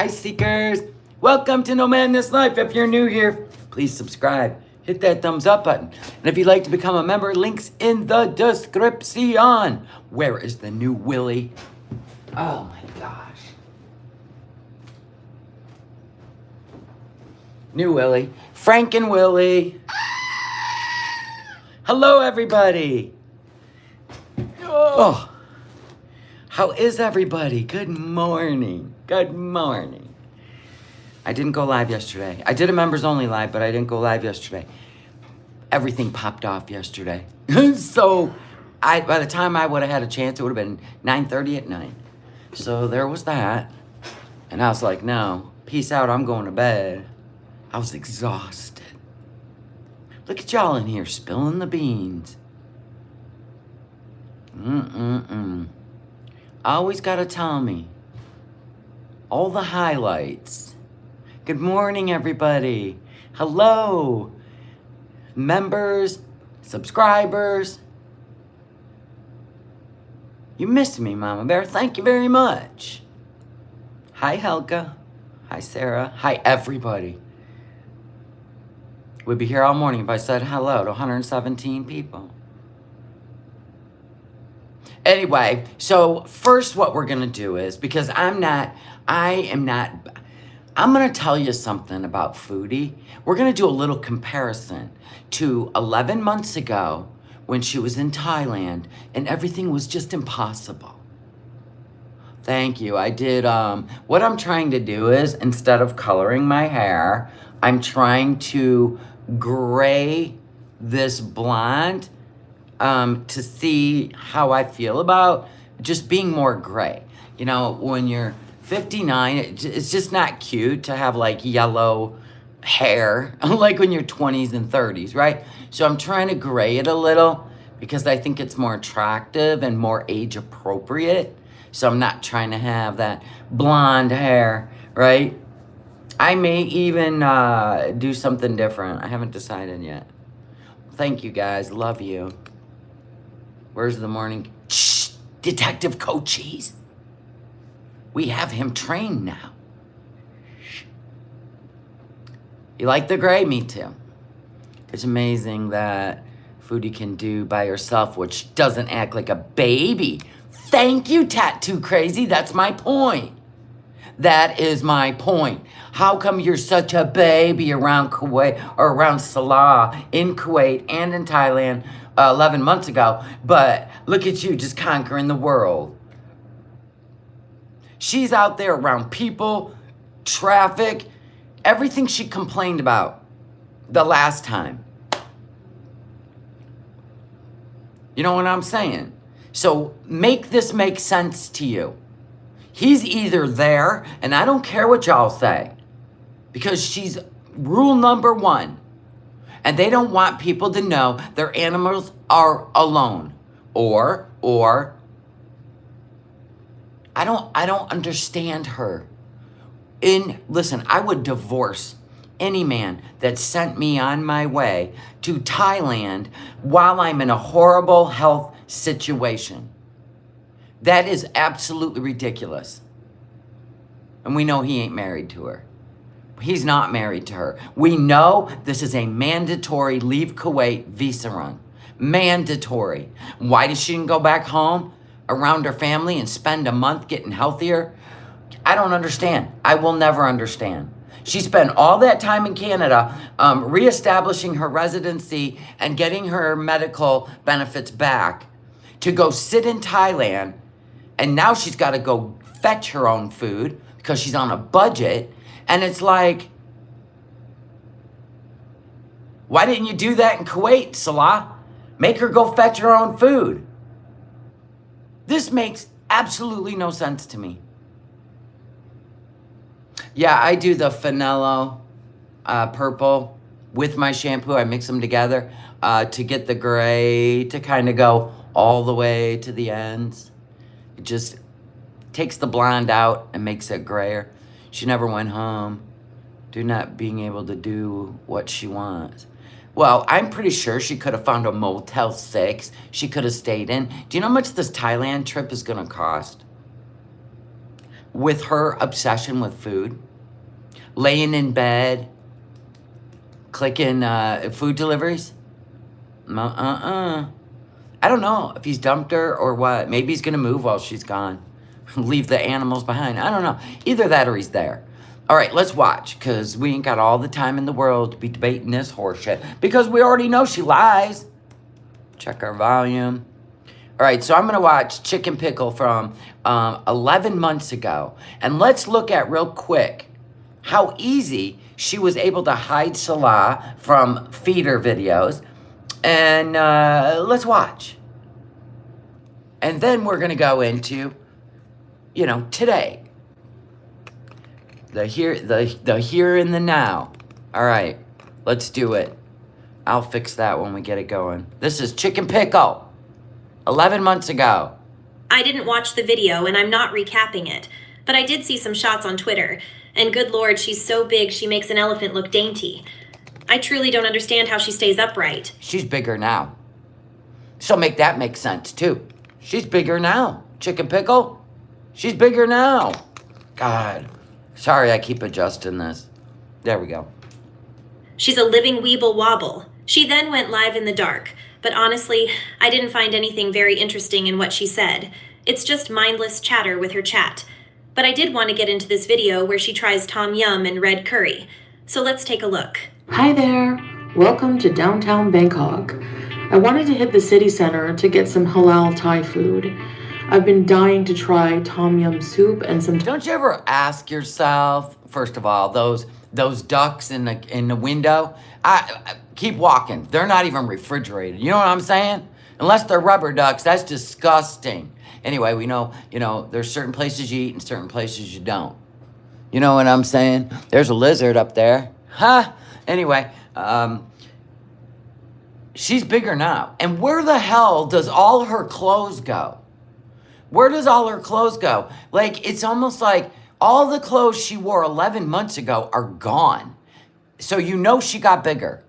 Hi, Seekers. Welcome to No Madness Life. If you're new here, please subscribe. Hit that thumbs up button. And if you'd like to become a member, links in the description. Where is the new Willie? Oh my gosh. New Willie. Frank and Willie. Hello, everybody. Oh. How is everybody? Good morning. Good morning. I didn't go live yesterday. I did a members only live, but I didn't go live yesterday. Everything popped off yesterday. So by the time I would have had a chance, it would have been 9:30 at night. So there was that. And I was like, no, peace out, I'm going to bed. I was exhausted. Look at y'all in here spilling the beans. Always gotta tell me all the highlights. Good morning, everybody. Hello, members, subscribers. You missed me, Mama Bear. Thank you very much. Hi, Helga. Hi, Sarah. Hi, everybody. We'd be here all morning if I said hello to 117 people. Anyway, so first what we're going to do is, because I'm going to tell you something about Foodie. We're going to do a little comparison to 11 months ago when she was in Thailand and everything was just impossible. Thank you. I did, what I'm trying to do is, instead of coloring my hair, I'm trying to gray this blonde to see how I feel about just being more gray. You know, when you're 59, it's just not cute to have like yellow hair, like when you're 20s and 30s, right? So I'm trying to gray it a little because I think it's more attractive and more age appropriate. So I'm not trying to have that blonde hair, right? I may even do something different. I haven't decided yet. Thank you guys, love you. Where's the morning? Shh, Detective Cochise. We have him trained now. Shh. You like the gray? Me too. It's amazing that Foodie can do by herself, which doesn't act like a baby. Thank you, Tattoo Crazy. That's my point. That is my point. How come you're such a baby around Kuwait or around Salah in Kuwait and in Thailand 11 months ago, but look at you just conquering the world. She's out there around people, traffic, everything she complained about the last time. You know what I'm saying? So make this make sense to you. He's either there, and I don't care what y'all say, because she's rule number one. And they don't want people to know their animals are alone. Or I don't understand her. Listen, I would divorce any man that sent me on my way to Thailand while I'm in a horrible health situation. That is absolutely ridiculous. And we know he ain't married to her. He's not married to her. We know this is a mandatory leave Kuwait visa run. Mandatory. Why does she go back home around her family and spend a month getting healthier? I don't understand. I will never understand. She spent all that time in Canada reestablishing her residency and getting her medical benefits back to go sit in Thailand, and now she's got to go fetch her own food because she's on a budget. And it's like, why didn't you do that in Kuwait, Salah? Make her go fetch her own food. This makes absolutely no sense to me. Yeah, I do the Finello purple with my shampoo. I mix them together to get the gray to kind of go all the way to the ends. It just takes the blonde out and makes it grayer. She never went home, not being able to do what she wants. Well, I'm pretty sure she could have found a Motel 6 she could have stayed in. Do you know how much this Thailand trip is going to cost? with her obsession with food, laying in bed, clicking food deliveries. I don't know if he's dumped her or what. Maybe he's gonna move while she's gone. Leave the animals behind. I don't know. Either that or he's there. All right, let's watch, because we ain't got all the time in the world to be debating this horseshit, because we already know she lies. Check our volume. All right, so I'm going to watch Chicken Pickle from 11 months ago. And let's look at real quick how easy she was able to hide Salah from feeder videos. And let's watch. And then we're going to go into, you know, today. The here and the now. All right, let's do it. I'll fix that when we get it going. This is Chicken Pickle, 11 months ago. I didn't watch the video, and I'm not recapping it, but I did see some shots on Twitter, and good lord, she's so big she makes an elephant look dainty. I truly don't understand how she stays upright. She's bigger now. So make that make sense, too. She's bigger now. Chicken Pickle, she's bigger now. God. Sorry, I keep adjusting this. There we go. She's a living weeble wobble. She then went live in the dark, but honestly, I didn't find anything very interesting in what she said. It's just mindless chatter with her chat. But I did want to get into this video where she tries tom yum and red curry. So let's take a look. Hi there. Welcome to downtown Bangkok. I wanted to hit the city center to get some halal Thai food. I've been dying to try tom yum soup and some... Don't you ever ask yourself, first of all, those ducks in the window? I keep walking. They're not even refrigerated. You know what I'm saying? Unless they're rubber ducks, that's disgusting. Anyway, we know, you know, there's certain places you eat and certain places you don't. You know what I'm saying? There's a lizard up there. Huh? Anyway, she's bigger now. And where the hell does all her clothes go? Where does all her clothes go? Like, it's almost like all the clothes she wore 11 months ago are gone. So you know she got bigger.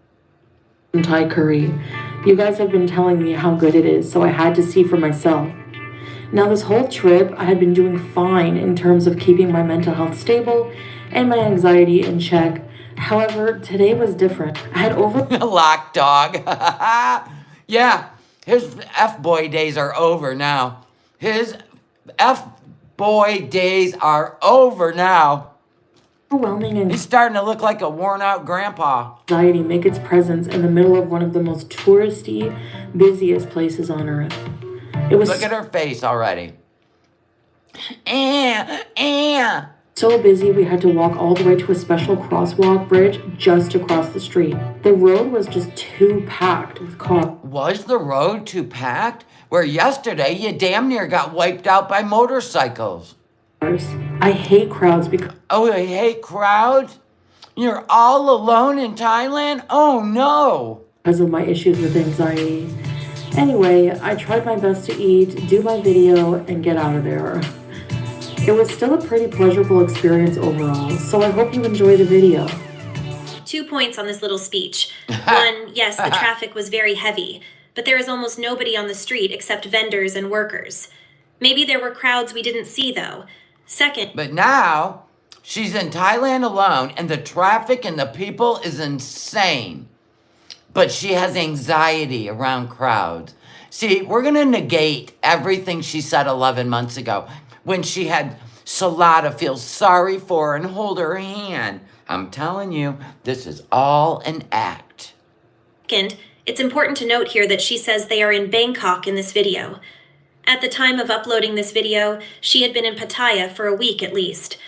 Thai curry. You guys have been telling me how good it is, so I had to see for myself. Now, this whole trip, I had been doing fine in terms of keeping my mental health stable and my anxiety in check. However, today was different. I had Lock dog. Yeah, his F-boy days are over now. His F-boy days are over now. overwhelming and He's starting to look like a worn-out grandpa. anxiety make its presence in the middle of one of the most touristy, busiest places on earth. It was Look at her face already. so busy we had to walk all the way to a special crosswalk bridge just across the street. The road was just too packed with cars. Was the road too packed? Where yesterday you damn near got wiped out by motorcycles. I hate crowds because Oh, you hate crowds? You're all alone in Thailand? Oh no. of my issues with anxiety. Anyway, I tried my best to eat, do my video, and get out of there. It was still a pretty pleasurable experience overall, so I hope you enjoy the video. 2 points on this little speech. One, yes, the traffic was very heavy, but there is almost nobody on the street except vendors and workers. Maybe there were crowds we didn't see, though. Second, But now she's in Thailand alone and the traffic and the people is insane. But she has anxiety around crowds. See, we're going to negate everything she said 11 months ago when she had Salada feel sorry for her and hold her hand. I'm telling you, this is all an act. it's important to note here that she says they are in Bangkok in this video. At the time of uploading this video, she had been in Pattaya for a week at least.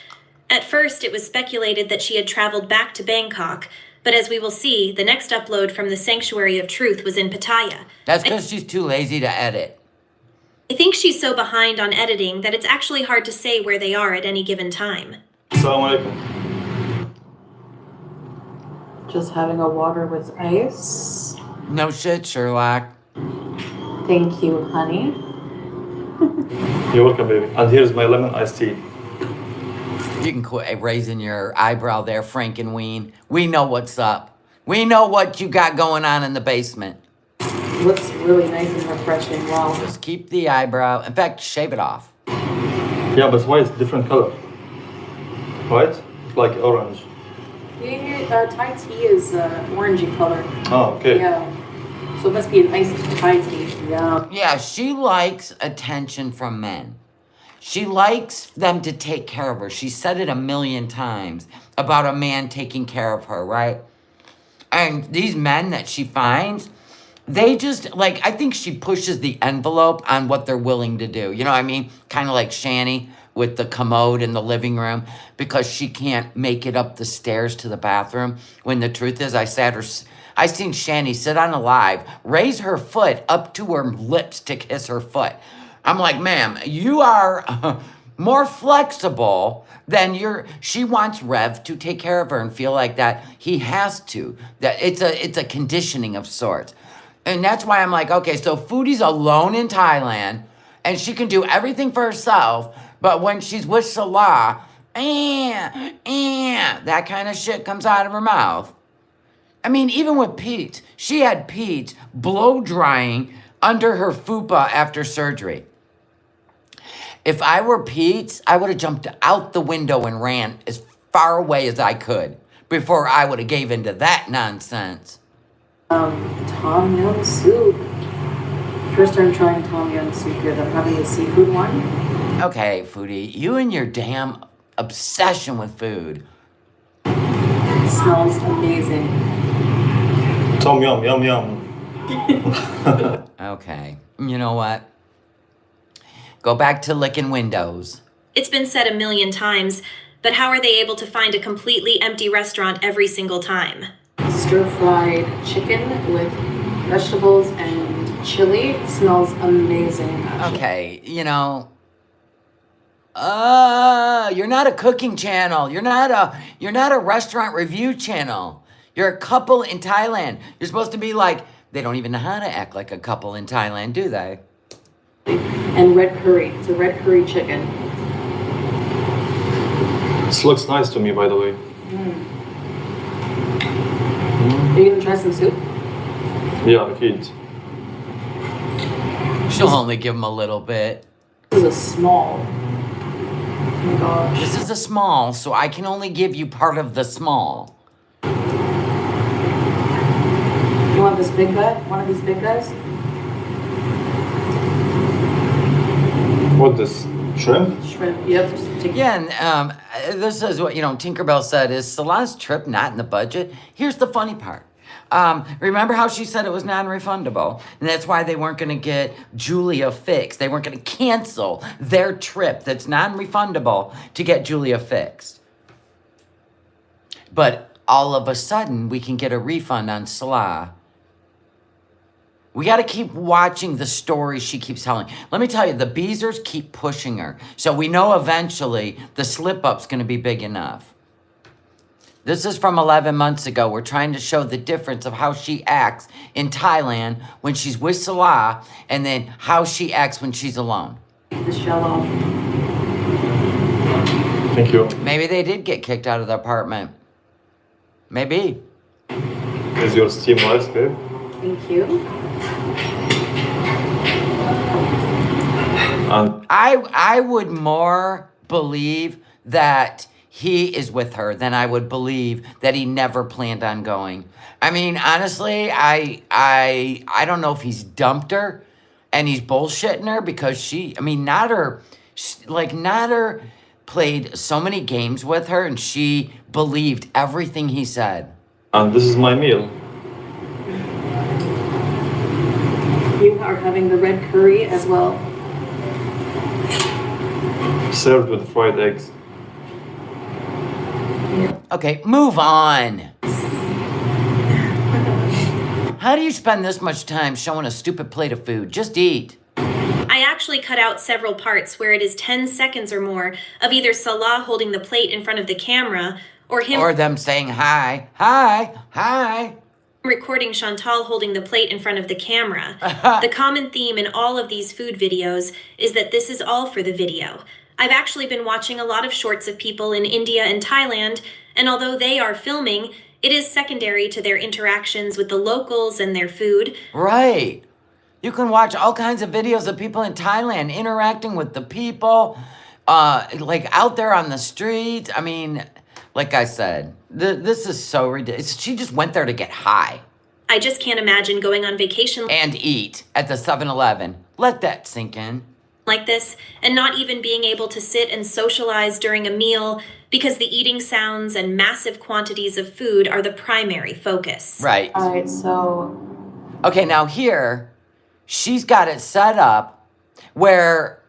At first, it was speculated that she had traveled back to Bangkok, but as we will see, the next upload from the Sanctuary of Truth was in Pattaya. That's because she's too lazy to edit. I think she's so behind on editing that it's actually hard to say where they are at any given time. Assalamu alaikum. Just having a water with ice. No shit, Sherlock. Thank you, honey. You're welcome, baby. And here's my lemon iced tea. You can quit raising your eyebrow there, Frankenween. We know what's up. We know what you got going on in the basement. Looks really nice and refreshing. Wow. Just keep the eyebrow. In fact, shave it off. Yeah, but why it's different color? right? Like orange. Yeah, Thai tea is orangey color. Oh, okay. Yeah. So it must be an iced Thai tea. Yeah. Yeah, she likes attention from men. She likes them to take care of her. She said it a million times about a man taking care of her, right? And these men that she finds, they just, like, I think she pushes the envelope on what they're willing to do. You know what I mean? Kind of like Shani with the commode in the living room because she can't make it up the stairs to the bathroom. When the truth is, I seen Shani sit on a live, raise her foot up to her lips to kiss her foot. I'm like, ma'am, you are more flexible than she wants Rev to take care of her and feel like that he has to. That it's a conditioning of sorts. And that's why I'm like, okay, so Foodie's alone in Thailand and she can do everything for herself, but when she's with Salah, that kind of shit comes out of her mouth. I mean, even with Pete, she had Pete blow drying under her fupa after surgery. If I were Pete, I would have jumped out the window and ran as far away as I could before I would have gave into that nonsense. Tom yum soup. First time trying tom yum soup here. I'm having a seafood one. Okay, Foodie, you and your damn obsession with food. It smells amazing. Tom yum, yum, yum. Okay, you know what? Go back to licking windows. It's been said a million times, but how are they able to find a completely empty restaurant every single time? Stir-fried chicken with vegetables and chili. It smells amazing, actually. Okay, you know, you're not a cooking channel. You're not a restaurant review channel. You're a couple in Thailand. You're supposed to be like, they don't even know how to act like a couple in Thailand, do they? And red curry. It's a red curry chicken. This looks nice to me, by the way. Are you gonna try some soup? Yeah, heat. She'll only give him a little bit. This is a small. Oh my gosh. This is a small, so I can only give you part of the small. You want this big guy? One of these big guys? What this? Shrimp? Shrimp. Yep. Just take Yeah, and this is what, Tinkerbell said, is Salah's trip not in the budget? Here's the funny part. Remember how she said it was non-refundable? And that's why they weren't going to get Julia fixed. They weren't going to cancel their trip that's non-refundable to get Julia fixed. But all of a sudden, we can get a refund on Salah. We got to keep watching the story she keeps telling. Let me tell you, the Beezers keep pushing her. So we know eventually the slip-up's going to be big enough. This is from 11 months ago. We're trying to show the difference of how she acts in Thailand when she's with Salah and then how she acts when she's alone. the shell off. Thank you. Maybe they did get kicked out of the apartment. Maybe. Is your steam rice, babe? Thank you. And I would more believe that he is with her than I would believe that he never planned on going. I mean, honestly, I don't know if he's dumped her and he's bullshitting her because Nader played so many games with her and she believed everything he said. and this is my meal. You are having the red curry as well. Served with fried eggs. Okay, move on. How do you spend this much time showing a stupid plate of food? Just eat. I actually cut out several parts where it is 10 seconds or more of either Salah holding the plate in front of the camera or him Or them saying hi, hi, hi. recording Chantal holding the plate in front of the camera. The common theme in all of these food videos is that this is all for the video. I've actually been watching a lot of shorts of people in India and Thailand, and although they are filming, it is secondary to their interactions with the locals and their food. Right. You can watch all kinds of videos of people in Thailand interacting with the people, like out there on the streets. I mean, like I said, this is so ridiculous. She just went there to get high. I just can't imagine going on vacation And eat at the 7-Eleven. Let that sink in. like this and not even being able to sit and socialize during a meal because the eating sounds and massive quantities of food are the primary focus. Right. All right, so Okay, now here, she's got it set up where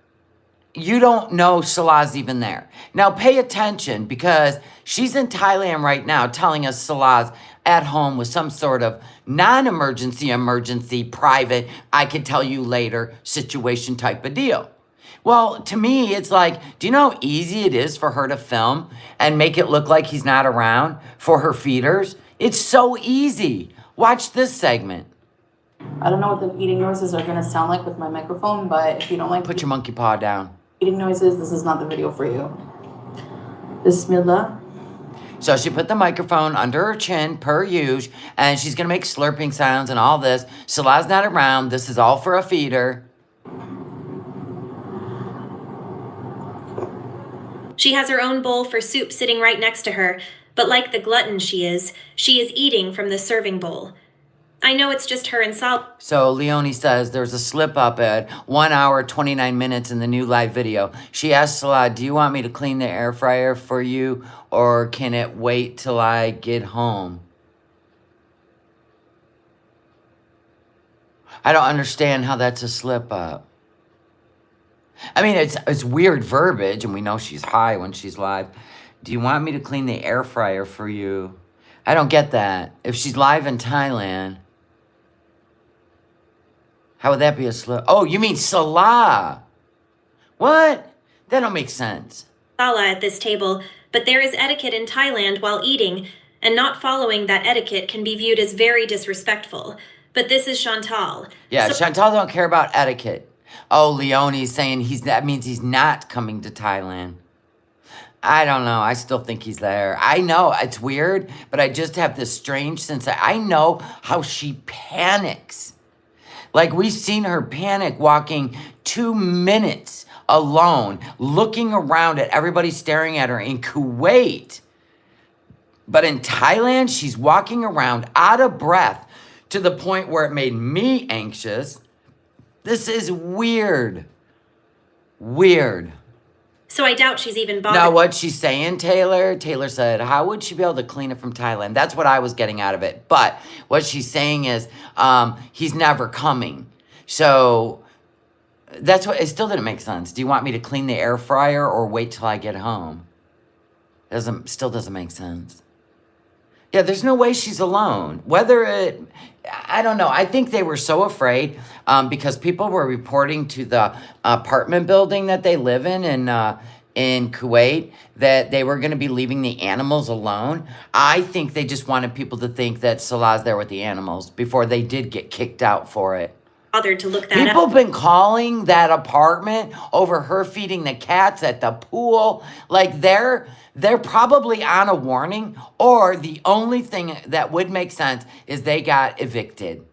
you don't know Salah's even there. Now pay attention because she's in Thailand right now telling us Salah's at home with some sort of emergency, private, I can tell you later situation type of deal. Well, to me, it's like, do you know how easy it is for her to film and make it look like he's not around for her feeders? It's so easy. Watch this segment. I don't know what the eating noises are gonna sound like with my microphone, but if you don't like Put your monkey paw down. eating noises, this is not the video for you. Bismillah. So she put the microphone under her chin, per usual, and she's gonna make slurping sounds and all this. Salah's not around. This is all for a feeder. She has her own bowl for soup sitting right next to her, but like the glutton she is eating from the serving bowl. I know it's just her and Sal. So Leonie says there's a slip up at 1 hour, 29 minutes in the new live video. She asked Salah, do you want me to clean the air fryer for you or can it wait till I get home? I don't understand how that's a slip up. I mean, it's weird verbiage and we know she's high when she's live. Do you want me to clean the air fryer for you? I don't get that. If she's live in Thailand, how would that be a slip? Oh, you mean Salah? What? That don't make sense. Sala at this table, but there is etiquette in Thailand while eating, and not following that etiquette can be viewed as very disrespectful. But this is Chantal. Yeah, So Chantal don't care about etiquette. Oh, Leonie's saying that means he's not coming to Thailand. I don't know. I still think he's there. I know it's weird, but I just have this strange sense that I know how she panics. Like we've seen her panic walking 2 minutes alone, looking around at everybody staring at her in Kuwait. But in Thailand, she's walking around out of breath to the point where it made me anxious. This is weird. Weird. So I doubt she's even bothered. Now, what's she saying, Taylor? Taylor said, how would she be able to clean it from Thailand? That's what I was getting out of it. But what she's saying is he's never coming. So that's what, it still didn't make sense. Do you want me to clean the air fryer or wait till I get home? Still doesn't make sense. Yeah, there's no way she's alone. I don't know. I think they were so afraid because people were reporting to the apartment building that they live in Kuwait that they were going to be leaving the animals alone. I think they just wanted people to think that Salah's there with the animals before they did get kicked out for it. Bothered to look that People up. have been calling that apartment over her feeding the cats at the pool. Like they're probably on a warning, or the only thing that would make sense is they got evicted.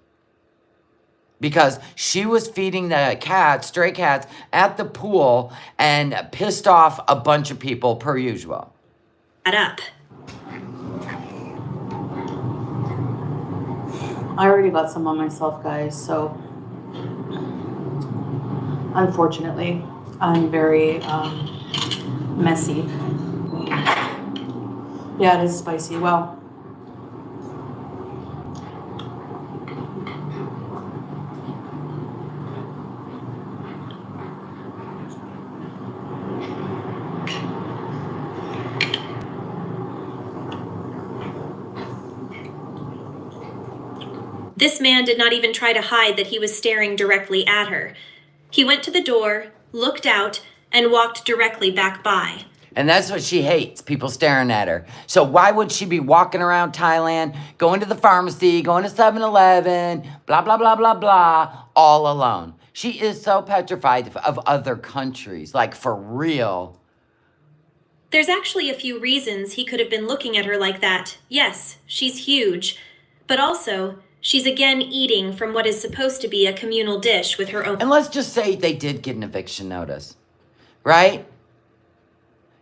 Because she was feeding the cats, stray cats, at the pool and pissed off a bunch of people per usual. That up. I already got some on myself, guys, so unfortunately, I'm very messy. Yeah, it is spicy. Well, This man did not even try to hide that he was staring directly at her. He went to the door, looked out, and walked directly back by. And that's what she hates, people staring at her. So why would she be walking around Thailand, going to the pharmacy, going to 7-Eleven, blah, blah, blah, blah, blah, all alone? She is so petrified of other countries, like for real. There's actually a few reasons he could have been looking at her like that. Yes, she's huge. But also, she's again eating from what is supposed to be a communal dish with her own. And let's just say they did get an eviction notice, right?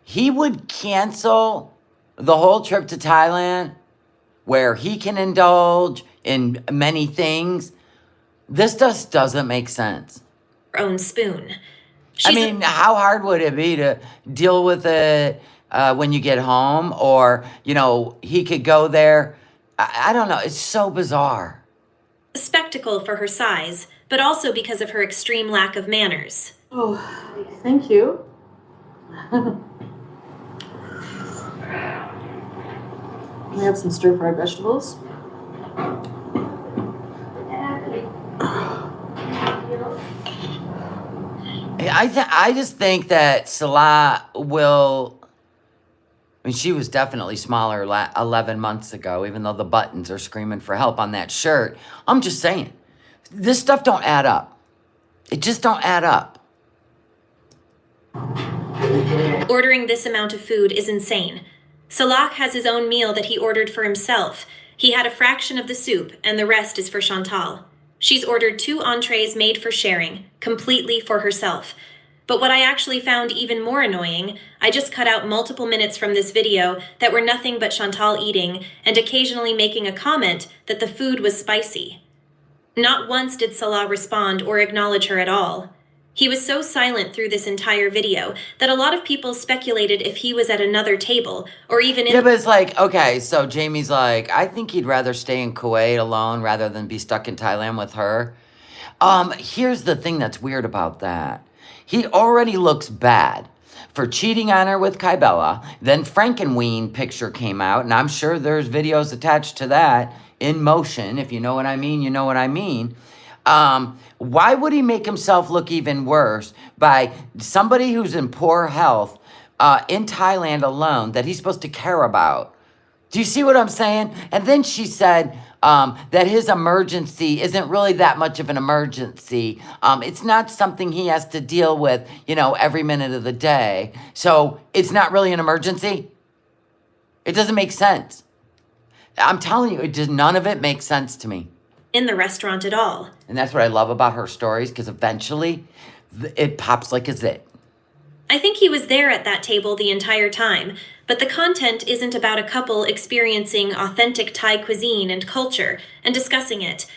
he would cancel the whole trip to Thailand where he can indulge in many things. This just doesn't make sense. Own spoon. I mean, how hard would it be to deal with it when you get home? Or, you know, he could go there. I don't know. It's so bizarre. A spectacle for her size, but also because of her extreme lack of manners. Oh, thank you. We have some stir-fried vegetables. I just think that Salah will. I mean, she was definitely smaller 11 months ago, even though the buttons are screaming for help on that shirt. I'm just saying, this stuff don't add up. It just don't add up. Ordering this amount of food is insane. Salah has his own meal that he ordered for himself. He had a fraction of the soup, and the rest is for Chantal. She's ordered 2 entrees made for sharing, completely for herself. But what I actually found even more annoying, I just cut out multiple minutes from this video that were nothing but Chantal eating and occasionally making a comment that the food was spicy. Not once did Salah respond or acknowledge her at all. He was so silent through this entire video that a lot of people speculated if he was at another table or even in— Yeah, but it's like, okay, so Jamie's like, I think he'd rather stay in Kuwait alone rather than be stuck in Thailand with her. Here's the thing that's weird about that. He already looks bad for cheating on her with Kybella. Then Frankenween picture came out, and I'm sure there's videos attached to that in motion. If you know what I mean, you know what I mean. Why would he make himself look even worse by somebody who's in poor health in Thailand alone that he's supposed to care about? Do you see what I'm saying? And then she said that his emergency isn't really that much of an emergency. It's not something he has to deal with, you know, every minute of the day. So it's not really an emergency. It doesn't make sense. I'm telling you, none of it makes sense to me. In the restaurant at all. And that's what I love about her stories, because eventually it pops like a zit. I think he was there at that table the entire time, but the content isn't about a couple experiencing authentic Thai cuisine and culture and discussing it.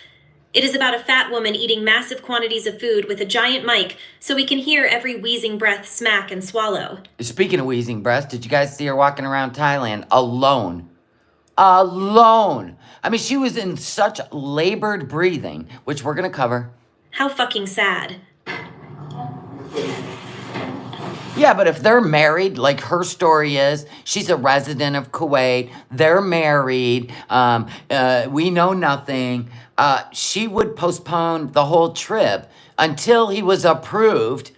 It is about a fat woman eating massive quantities of food with a giant mic so we can hear every wheezing breath smack and swallow. Speaking of wheezing breaths, did you guys see her walking around Thailand alone? Alone. I mean, she was in such labored breathing, which we're going to cover. How fucking sad. Yeah, but if they're married, like her story is, she's a resident of Kuwait, they're married, we know nothing, she would postpone the whole trip until he was approved,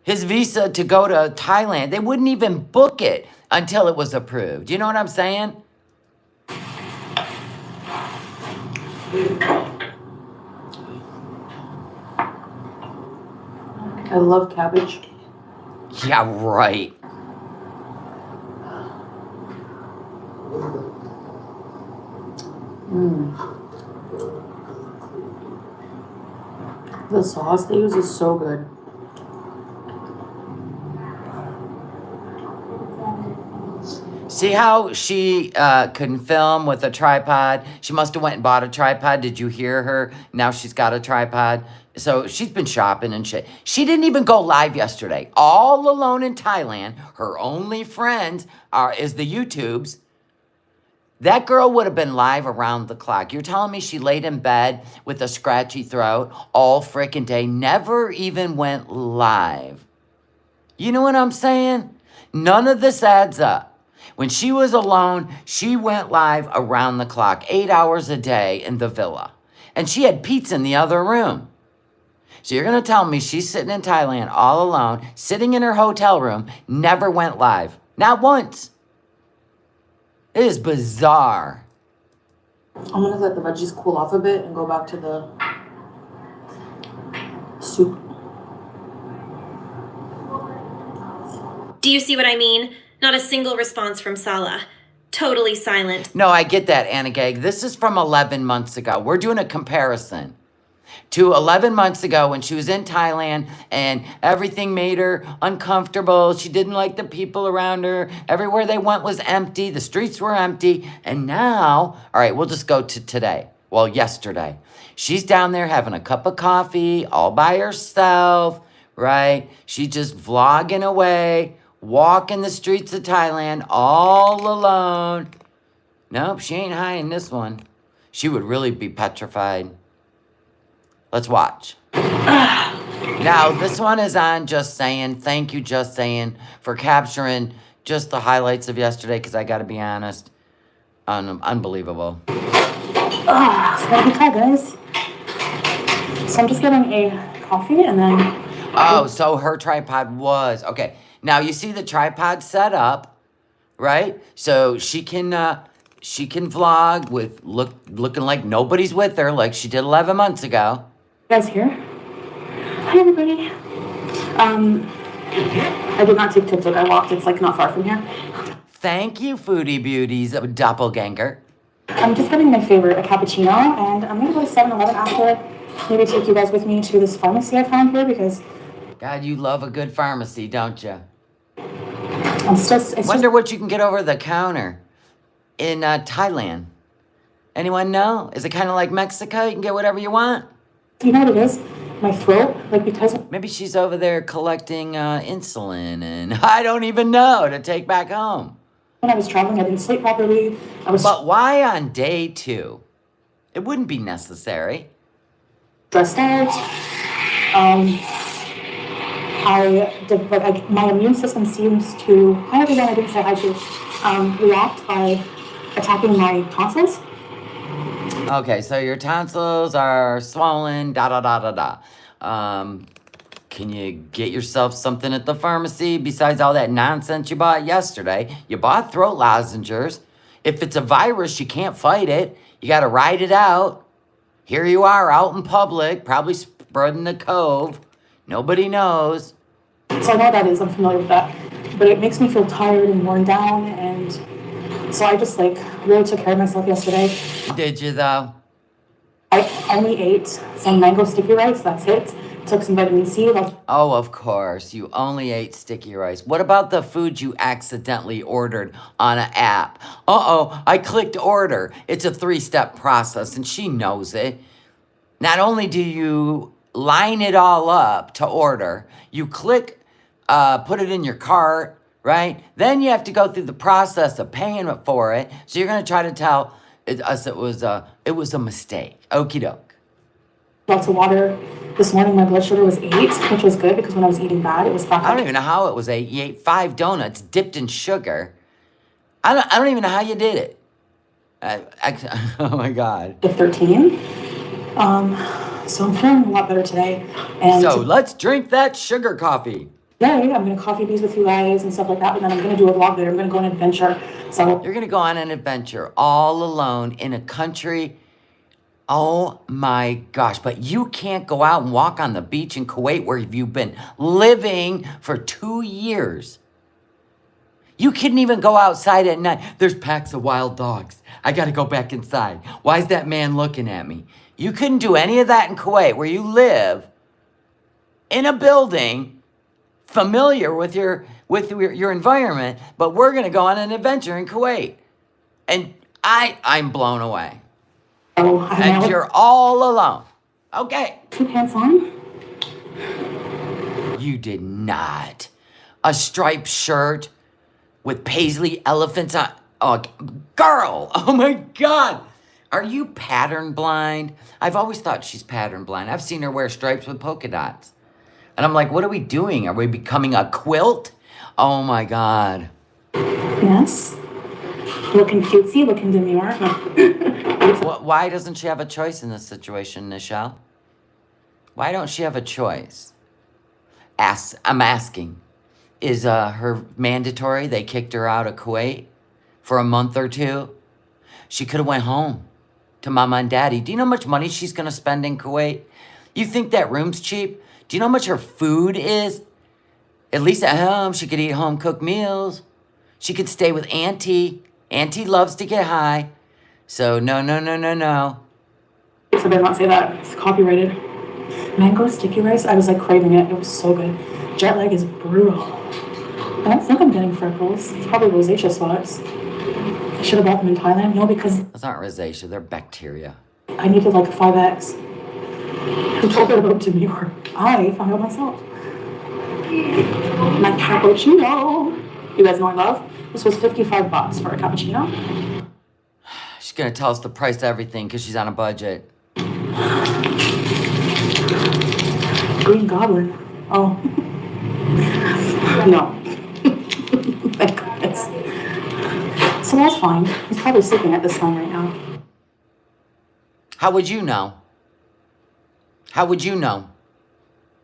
his visa to go to Thailand. They wouldn't even book it until it was approved. You know what I'm saying? I love cabbage. Yeah, right. The sauce they use is so good. See how she couldn't film with a tripod? She must have went and bought a tripod. Did you hear her? Now she's got a tripod. So she's been shopping and shit. She didn't even go live yesterday. All alone in Thailand. Her only friends is the YouTubes. That girl would have been live around the clock. You're telling me she laid in bed with a scratchy throat all freaking day, never even went live. You know what I'm saying? None of this adds up. When she was alone, she went live around the clock, 8 hours a day in the villa. And she had pizza in the other room. So you're going to tell me she's sitting in Thailand all alone, sitting in her hotel room, never went live. Not once. It is bizarre. I'm gonna let the veggies cool off a bit and go back to the soup. Do you see what I mean? Not a single response from Salah. Totally silent. No, I get that, Anna Gag. This is from 11 months ago. We're doing a comparison. to 11 months ago when she was in Thailand and everything made her uncomfortable. She didn't like the people around her. Everywhere they went was empty. The streets were empty. And now, all right, we'll just go to today. Well, yesterday. She's down there having a cup of coffee all by herself, right? She's just vlogging away, walking the streets of Thailand all alone. Nope, she ain't high in this one. She would really be petrified. Let's watch. Now, this one is on Just Saying. Thank you, Just Saying, for capturing just the highlights of yesterday, because I got to be honest, unbelievable. Hi, guys. So I'm just getting a coffee and then... Oh, so her tripod was... Okay, now you see the tripod set up, right? So she can vlog with looking like nobody's with her, like she did 11 months ago. You guys here? Hi, everybody. I did not take tuk-tuk. I walked. It's like not far from here. Thank you, Foodie Beauty's doppelganger. I'm just getting my favorite, a cappuccino, and I'm gonna go to 7-Eleven after. Maybe take you guys with me to this pharmacy I found here because God, you love a good pharmacy, don't you? Wonder what you can get over the counter in Thailand. Anyone know? Is it kind of like Mexico? You can get whatever you want? You know what it is? My throat, like because... Maybe she's over there collecting insulin and I don't even know to take back home. When I was traveling, I didn't sleep properly. But why on day 2? It wouldn't be necessary. Stressed out. My immune system seems to, hi everyone, I didn't say hi to, react by attacking my tonsils. Okay, so your tonsils are swollen, Can you get yourself something at the pharmacy besides all that nonsense you bought yesterday? You bought throat lozenges. If it's a virus, you can't fight it. You got to ride it out. Here you are out in public, probably spreading the cove. Nobody knows. So I know what that is. I'm familiar with that. But it makes me feel tired and worn down. And so I just really took care of myself yesterday. Did you though? I only ate some mango sticky rice. That's it. Took some vitamin C. Oh, of course. You only ate sticky rice. What about the food you accidentally ordered on an app? Uh-oh, I clicked order. It's a 3-step process, and she knows it. Not only do you line it all up to order, you click, put it in your cart, right? Then you have to go through the process of paying for it. So you're going to try to tell us it was a mistake. Okie doke. Lots of water. This morning my blood sugar was 8, which was good because when I was eating bad, it was back. I don't even know how it was 8. You ate 5 donuts dipped in sugar. I don't even know how you did it. Oh my God. To 13. So I'm feeling a lot better today. And so let's drink that sugar coffee. Today I'm gonna coffee bees with you guys and stuff like that, but then I'm gonna do a vlog later. I'm gonna go on an adventure. So you're gonna go on an adventure all alone in a country. Oh my gosh, but you can't go out and walk on the beach in Kuwait where you've been living for 2 years. You couldn't even go outside at night. There's packs of wild dogs. I gotta go back inside. Why is that man looking at me? You couldn't do any of that in Kuwait where you live in a building familiar with your environment, but we're gonna go on an adventure in Kuwait. And I'm blown away. And you're all alone. Okay. 2 pants on. You did not. A striped shirt with paisley elephants on. Oh, girl. Oh my God. Are you pattern blind? I've always thought she's pattern blind. I've seen her wear stripes with polka dots. And I'm like, what are we doing? Are we becoming a quilt? Oh my God. Yes. Looking cutesy, looking demure. Why doesn't she have a choice in this situation, Nichelle? Why don't she have a choice? I'm asking. Is her mandatory? They kicked her out of Kuwait for a month or 2. She could have went home to Mama and Daddy. Do you know how much money she's going to spend in Kuwait? You think that room's cheap? Do you know how much her food is? At least at home, she could eat home-cooked meals. She could stay with Auntie. Auntie loves to get high. So, no. Oops, I better not say that. It's copyrighted. Mango sticky rice. I was like craving it. It was so good. Jet lag is brutal. I don't think I'm getting freckles. It's probably rosacea spots. I should have bought them in Thailand. No, because That's not rosacea, they're bacteria. I needed like a 5X. Who told her about demure? I found out myself. My cappuccino. You guys know I love. This was $55 for a cappuccino. She's gonna tell us the price of everything because she's on a budget. Green Goblin. Oh. No. Thank goodness. So that's fine. He's probably sleeping at this time right now. How would you know? How would you know?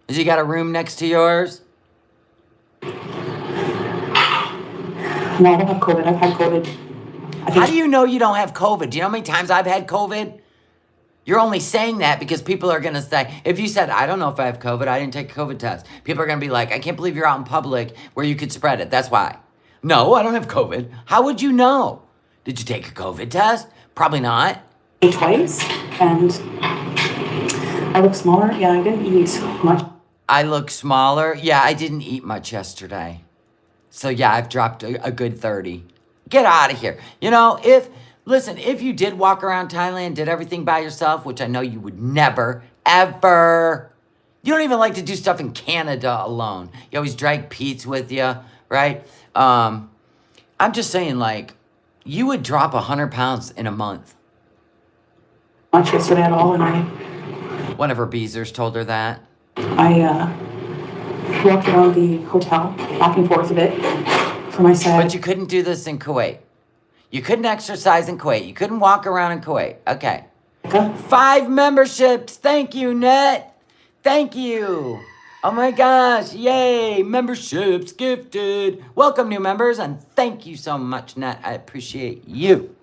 Has he got a room next to yours? No, I don't have COVID. I've had COVID. How do you know you don't have COVID? Do you know how many times I've had COVID? You're only saying that because people are going to say, if you said, I don't know if I have COVID, I didn't take a COVID test. People are going to be like, I can't believe you're out in public where you could spread it. That's why. No, I don't have COVID. How would you know? Did you take a COVID test? Probably not. Twice, and I look smaller. Yeah, I didn't eat much. I look smaller. Yeah, I didn't eat much yesterday. So yeah, I've dropped a good 30. Get out of here. You know, if you did walk around Thailand, did everything by yourself, which I know you would never, ever. You don't even like to do stuff in Canada alone. You always drag Pete's with you, right? I'm just saying, like, you would drop 100 pounds in a month. Much yesterday at all, and One of her beezers told her that. I walked around the hotel back and forth a bit for my set. But you couldn't do this in Kuwait. You couldn't exercise in Kuwait. You couldn't walk around in Kuwait. Okay. 5 memberships. Thank you, Net. Thank you. Oh my gosh. Yay. Memberships gifted. Welcome, new members. And thank you so much, Net. I appreciate you.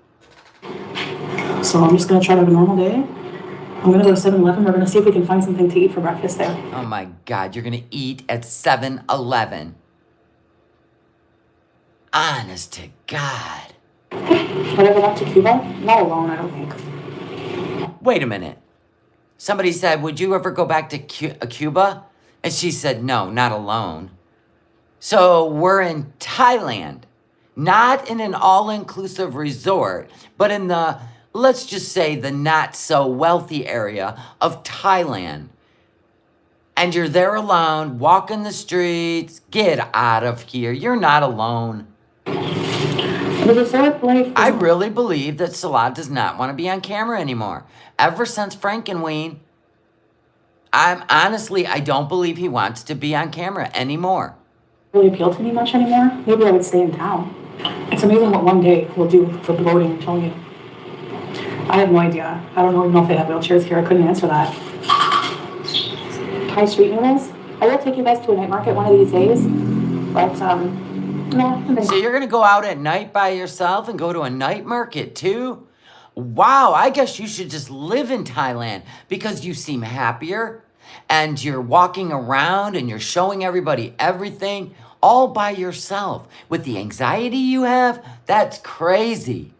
So I'm just going to try to have a normal day. I'm going to go to 7-Eleven. We're going to see if we can find something to eat for breakfast there. Oh my God. You're going to eat at 7-Eleven. Honest to God. Would I go back to Cuba? Not alone, I don't think. Wait a minute. Somebody said, would you ever go back to Cuba? And she said, no, not alone. So we're in Thailand, not in an all-inclusive resort, but in the, let's just say, the not-so-wealthy area of Thailand. And you're there alone, walking the streets. Get out of here. You're not alone. The resort life. I really believe that Salah does not want to be on camera anymore. Ever since Frankenweenie, I don't believe he wants to be on camera anymore. Really appeal to me much anymore. Maybe I would stay in town. It's amazing what one day will do for bloating, I'm telling you. I have no idea. I don't even know if they have wheelchairs here. I couldn't answer that. Thai street noodles. I will take you guys to a night market one of these days. But, no. So you're going to go out at night by yourself and go to a night market too? Wow, I guess you should just live in Thailand because you seem happier and you're walking around and you're showing everybody everything all by yourself. With the anxiety you have, that's crazy.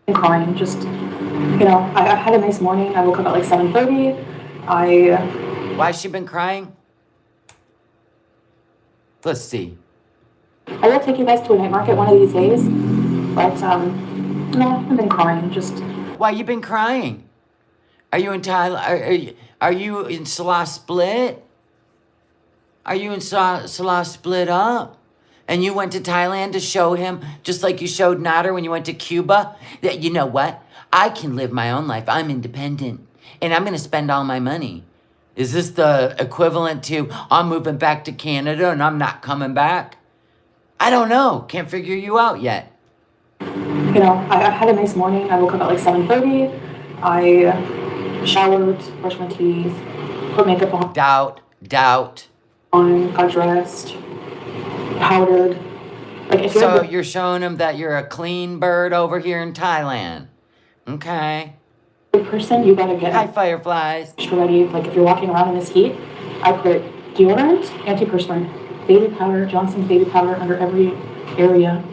I'm crying, just, I had a nice morning. I woke up at like 7:30. Why has she been crying? Let's see. I will take you guys to a night market one of these days. But, no, I've been crying, just. Why you been crying? Are you in Thailand? Are you in Salah Split? Are you in Salah Split up? And you went to Thailand to show him, just like you showed Nader when you went to Cuba, that you know what? I can live my own life. I'm independent. And I'm going to spend all my money. Is this the equivalent to, I'm moving back to Canada and I'm not coming back? I don't know. Can't figure you out yet. I had a nice morning. I woke up at like 7:30. I showered, brushed my teeth, put makeup on. Doubt. Got dressed, powdered. So you're showing him that you're a clean bird over here in Thailand. Okay. The person, you gotta get. Hi, fireflies. Ready. Like if you're walking around in this heat, I put deodorant, antiperspirant, baby powder, Johnson's baby powder under every area.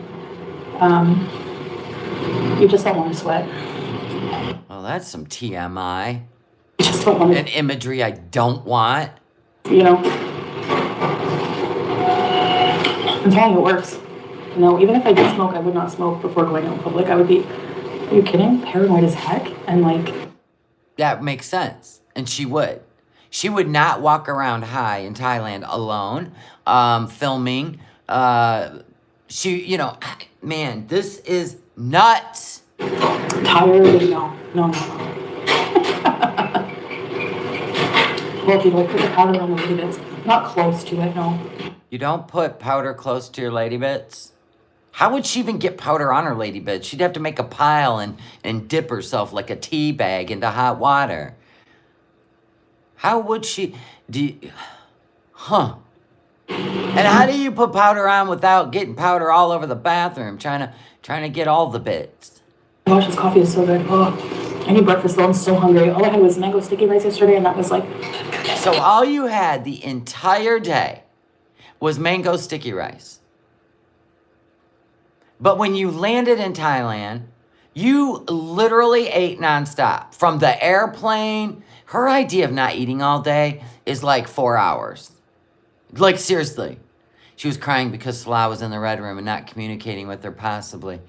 You just don't want to sweat. Well, that's some TMI. just don't want and imagery I don't want. to, I'm telling you, it works. Even if I did smoke, I would not smoke before going out in public. I would be, are you kidding? Paranoid as heck. And That makes sense. And she would. She would not walk around high in Thailand alone, filming. Man, this is nuts. tired, no. Well, people, I put the powder on the lady bits. Not close to it, no. You don't put powder close to your lady bits? How would she even get powder on her lady bits? She'd have to make a pile and dip herself like a tea bag into hot water. How would she... And how do you put powder on without getting powder all over the bathroom, trying to get all the bits? Oh my gosh, this coffee is so good. Oh, I need breakfast though. I'm so hungry. All I had was mango sticky rice yesterday, and that was like... So all you had the entire day was mango sticky rice. But when you landed in Thailand, you literally ate nonstop. From the airplane, her idea of not eating all day is like 4 hours. Like, seriously. She was crying because Salah was in the red room and not communicating with her, possibly.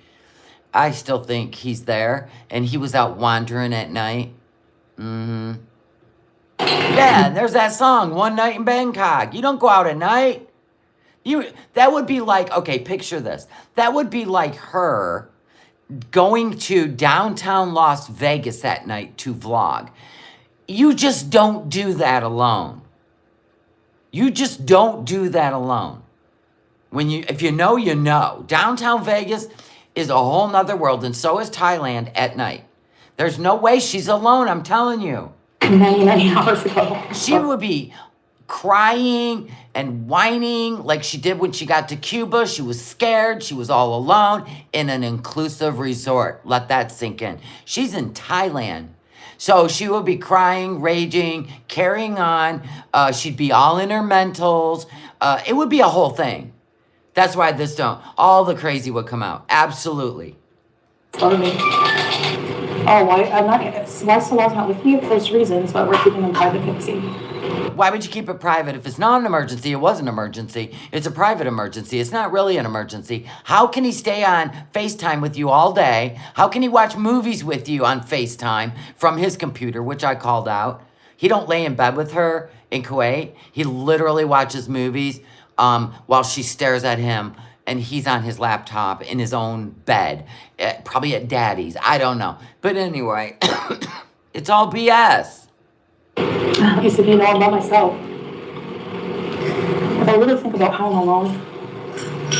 I still think he's there, and he was out wandering at night. Yeah, there's that song, One Night in Bangkok. You don't go out at night. That would be like, okay, picture this. That would be like her going to downtown Las Vegas at night to vlog. You just don't do that alone. You just don't do that alone. If you know, you know. Downtown Vegas is a whole nother world, and so is Thailand at night. There's no way she's alone, I'm telling you. Many hours ago. She would be crying and whining like she did when she got to Cuba. She was scared. She was all alone in an inclusive resort. Let that sink in. She's in Thailand. So she would be crying, raging, carrying on. She'd be all in her mentals. It would be a whole thing. That's why all the crazy would come out. Absolutely. Love me. Oh, why Salah's not with me? There's reasons, but we're keeping them private, Pixie. Why would you keep it private? If it's not an emergency, it was an emergency. It's a private emergency. It's not really an emergency. How can he stay on FaceTime with you all day? How can he watch movies with you on FaceTime from his computer, which I called out? He don't lay in bed with her in Kuwait. He literally watches movies while she stares at him, and he's on his laptop in his own bed, probably at daddy's. I don't know. But anyway, it's all BS. I used to be all by myself. If I really think about how I'm alone,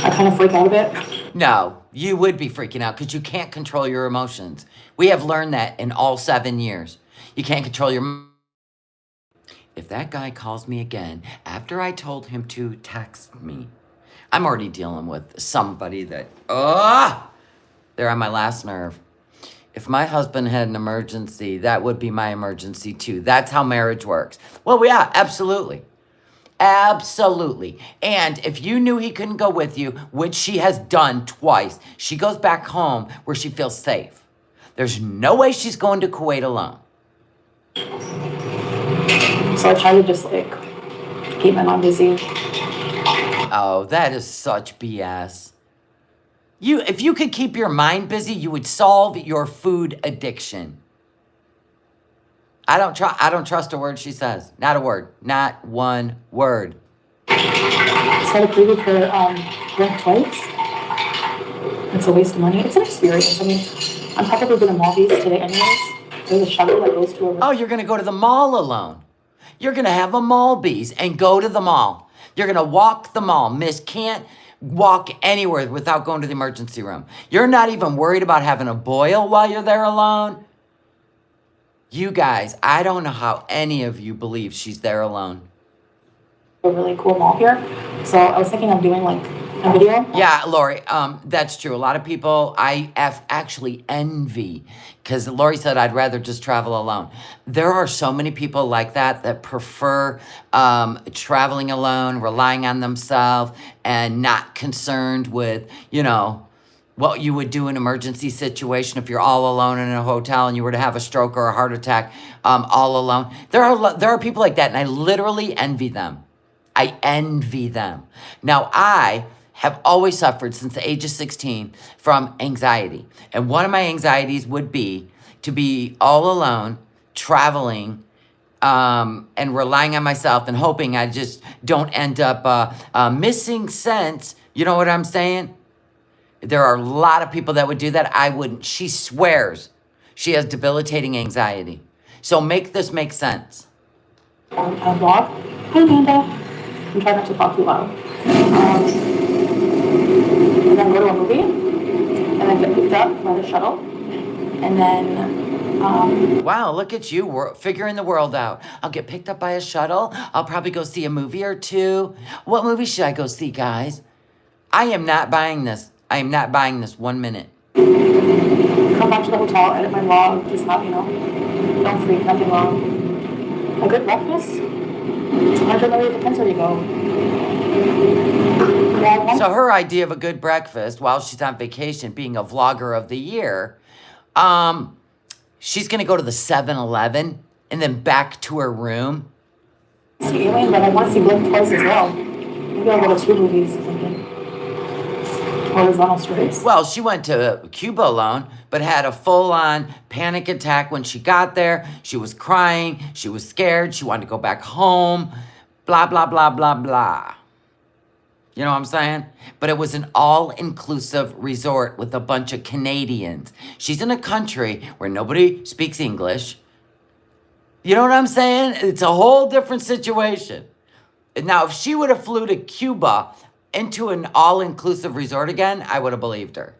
I kind of freak out a bit. No, you would be freaking out because you can't control your emotions. We have learned that in all 7 years. You can't control your... If that guy calls me again after I told him to text me, I'm already dealing with somebody that... they're on my last nerve. If my husband had an emergency, that would be my emergency too. That's how marriage works. Well, yeah, absolutely. Absolutely. And if you knew he couldn't go with you, which she has done twice, she goes back home where she feels safe. There's no way she's going to Kuwait alone. So I try to just keep my mind busy. Oh, that is such BS. If you could keep your mind busy, you would solve your food addiction. I don't trust a word she says. Not a word. Not one word. It's got a preview for rent twice. It's a waste of money. It's an experience. I mean, I'm probably going to Maldives today anyways. There's a shuttle that goes to a... Oh, you're going to go to the mall alone. You're going to have a Maldives and go to the mall. You're going to walk the mall. Miss can't walk anywhere without going to the emergency room. You're not even worried about having a boil while you're there alone. You guys, I don't know how any of you believe she's there alone. A really cool mall here. So I was thinking of doing a video. Yeah, Lori, that's true. A lot of people I actually envy because Lori said I'd rather just travel alone. There are so many people like that prefer traveling alone, relying on themselves, and not concerned with, what you would do in an emergency situation if you're all alone in a hotel and you were to have a stroke or a heart attack all alone. There are people like that, and I literally envy them. I envy them. Now, I have always suffered since the age of 16 from anxiety. And one of my anxieties would be to be all alone, traveling, and relying on myself and hoping I just don't end up missing sense. You know what I'm saying? There are a lot of people that would do that. I wouldn't. She swears she has debilitating anxiety. So make this make sense. A vlog. Hi, Amanda. I'm trying not to talk too loud. And then go to a movie, and then get picked up by the shuttle, and then Wow, look at you figuring the world out. I'll get picked up by a shuttle. I'll probably go see a movie or two. What movie should I go see, guys? I am not buying this. I am not buying this 1 minute. come back to the hotel, edit my vlog, just not, don't freak, nothing wrong. A good breakfast? I don't know, it depends where you go. Yeah, So her idea of a good breakfast while she's on vacation, being a vlogger of the year, she's going to go to the 7-Eleven and then back to her room. see Alien, but I want to see Blink twice as well. Maybe I'll go to 2 movies or something. Horizontal stripes. Well, she went to Cuba alone, but had a full-on panic attack when she got there. She was crying. She was scared. She wanted to go back home. Blah, blah, blah, blah, blah. You know what I'm saying? But it was an all-inclusive resort with a bunch of Canadians. She's in a country where nobody speaks English. You know what I'm saying? It's a whole different situation. Now, if she would have flew to Cuba into an all-inclusive resort again, I would have believed her.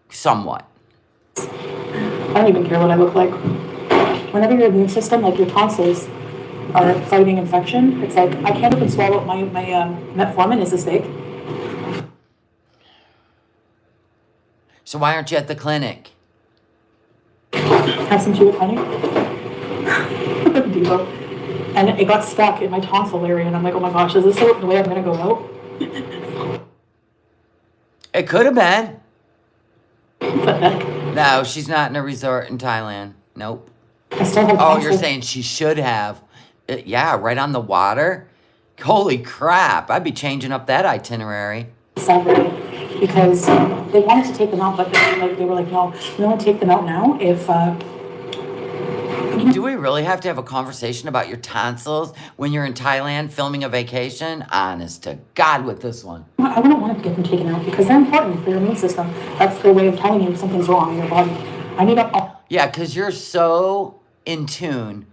Somewhat. I don't even care what I look like. Whenever your immune system, like your tonsils, are fighting infection, it's like, I can't even swallow my metformin is this big. So why aren't you at the clinic? Have some tea with honey. Diva. And it got stuck in my tonsil area, and I'm like, oh my gosh, is this the way I'm gonna go out? It could have been. What the heck? No, she's not in a resort in Thailand. Nope. I still have Oh, tonsils. you're saying she should have. Yeah, right on the water? Holy crap. I'd be changing up that itinerary. Separate, because they wanted to take them out, but they were like, no, we want to take them out now if Do we really have to have a conversation about your tonsils when you're in Thailand filming a vacation? Honest to God with this one. I wouldn't want to get them taken out because they're important for your immune system. That's their way of telling you something's wrong in your body. I need a... Yeah, because you're so in tune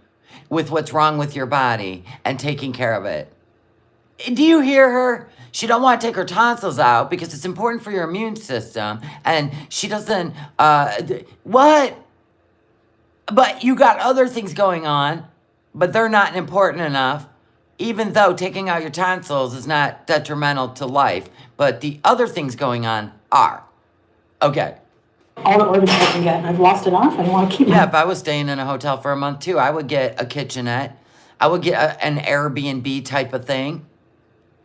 with what's wrong with your body and taking care of it. Do you hear her? She don't want to take her tonsils out because it's important for your immune system. And she doesn't... What? But you got other things going on, but they're not important enough, even though taking out your tonsils is not detrimental to life, but the other things going on are. Okay. all the organs I can get, and I've lost enough. I don't want to keep Yeah, them. if I was staying in a hotel for a month too, I would get a kitchenette. I would get an Airbnb type of thing.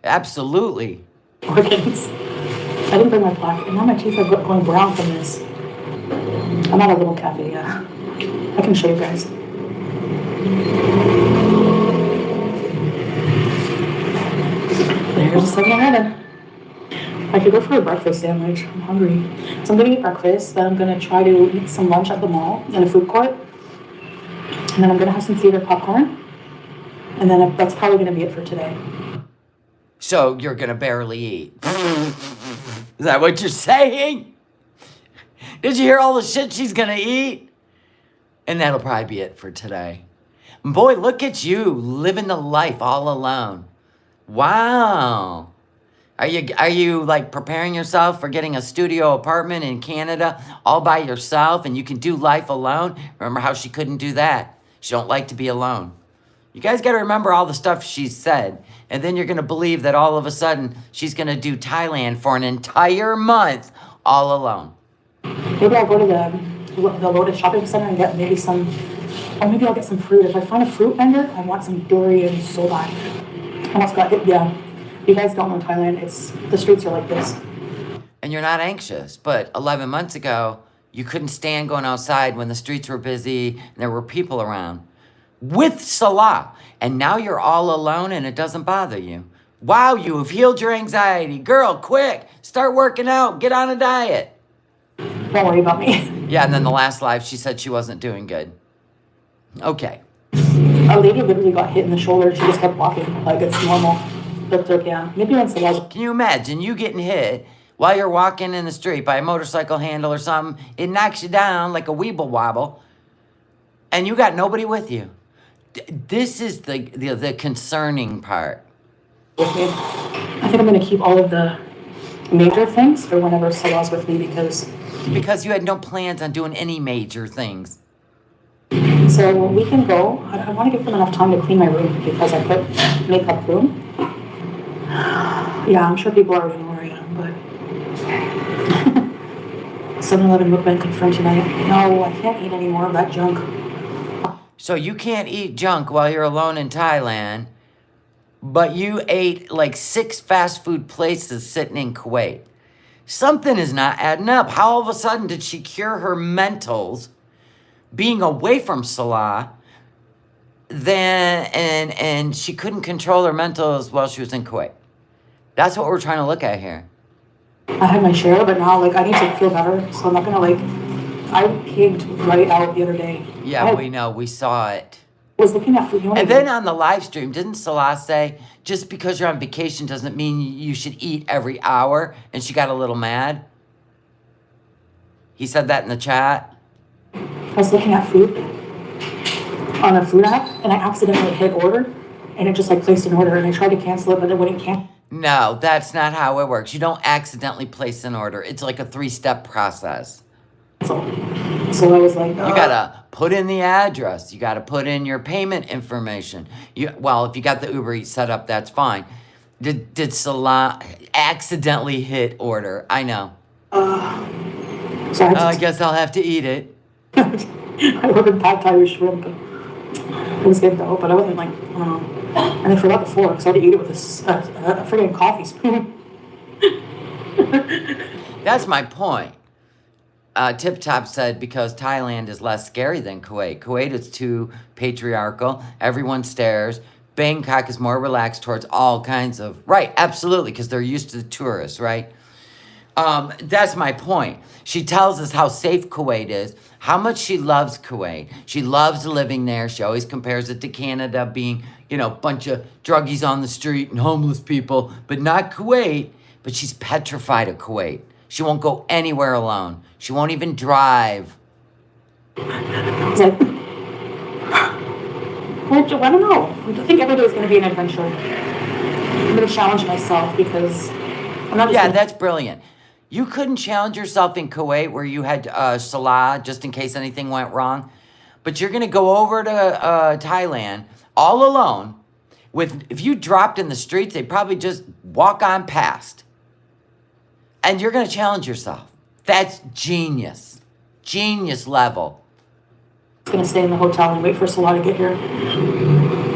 Absolutely. Organs. I didn't bring my plaque, and now my teeth are going brown from this. I'm at a little cafe, yeah. I can show you guys. There's a 7-Eleven. I could go for a breakfast sandwich. I'm hungry. So I'm gonna eat breakfast, then I'm gonna try to eat some lunch at the mall in a food court. And then I'm gonna have some theater popcorn. And then that's probably gonna be it for today. So you're gonna barely eat. Is that what you're saying? Did you hear all the shit she's gonna eat? And that'll probably be it for today. Boy, look at you living the life all alone. Wow. Are you like preparing yourself for getting a studio apartment in Canada all by yourself and you can do life alone? Remember how she couldn't do that? She don't like to be alone. You guys got to remember all the stuff she's said. And then you're going to believe that all of a sudden she's going to do Thailand for an entire month all alone. Maybe I'll go to the Lotus Shopping Center and get maybe some, or maybe I'll get some fruit. If I find a fruit vendor, I want some durian so bad. I almost got it, yeah. You guys don't know Thailand, the streets are like this. and you're not anxious. But 11 months ago, you couldn't stand going outside when the streets were busy and there were people around with Salah. And now you're all alone and it doesn't bother you. Wow, you have healed your anxiety. Girl, quick, start working out, get on a diet. Don't worry about me. Yeah, and then the last live, she said she wasn't doing good. Okay. A lady literally got hit in the shoulder. She just kept walking like it's normal. But yeah, maybe once in a while. Can you imagine you getting hit while you're walking in the street by a motorcycle handle or something? It knocks you down like a weeble wobble, and you got nobody with you. This is the concerning part. With me. I think I'm gonna keep all of the major things for whenever Salah's with me because you had no plans on doing any major things. So we can go. I want to give them enough time to clean my room because I put makeup room. Yeah, I'm sure people already know where I am, but 7-Eleven bookman confirmed tonight. No, I can't eat any more of that junk. So you can't eat junk while you're alone in Thailand, but you ate like 6 fast food places sitting in Kuwait. Something is not adding up. How all of a sudden did she cure her mentals being away from Salah and she couldn't control her mentals while she was in Kuwait? That's what we're trying to look at here. I had my share, but now like I need to feel better, so I'm not gonna I pigged right out the other day. Yeah, we know. We saw it. Was looking at food. And then on the live stream, didn't Salah say, just because you're on vacation doesn't mean you should eat every hour? And she got a little mad. He said that in the chat. I was looking at food on a food app, and I accidentally hit order, and it just placed an order, and I tried to cancel it, but it wouldn't cancel. No, that's not how it works. You don't accidentally place an order. It's like a 3-step process. So I was like, You gotta put in the address. You gotta put in your payment information. Well, if you got the Uber Eats set up, that's fine. Did Salah accidentally hit order? I know. So I guess I'll have to eat it. I ordered pad thai with shrimp. It was good though, but I wasn't I don't know. And I forgot the fork, so I had to eat it with a friggin' coffee spoon. That's my point. Tip Top said because Thailand is less scary than Kuwait. Kuwait is too patriarchal. Everyone stares. Bangkok is more relaxed towards all kinds of... Right, absolutely, because they're used to the tourists, right? That's my point. She tells us how safe Kuwait is, how much she loves Kuwait. She loves living there. She always compares it to Canada being, a bunch of druggies on the street and homeless people, but not Kuwait. But she's petrified of Kuwait. She won't go anywhere alone. She won't even drive. I was like, I don't know. I think every day is going to be an adventure. I'm going to challenge myself because I'm not... Yeah, that's brilliant. You couldn't challenge yourself in Kuwait where you had Salah just in case anything went wrong. But you're going to go over to Thailand all alone. If you dropped in the streets, they'd probably just walk on past. And you're going to challenge yourself. That's genius. Genius level. I'm going to stay in the hotel and wait for Salah to get here.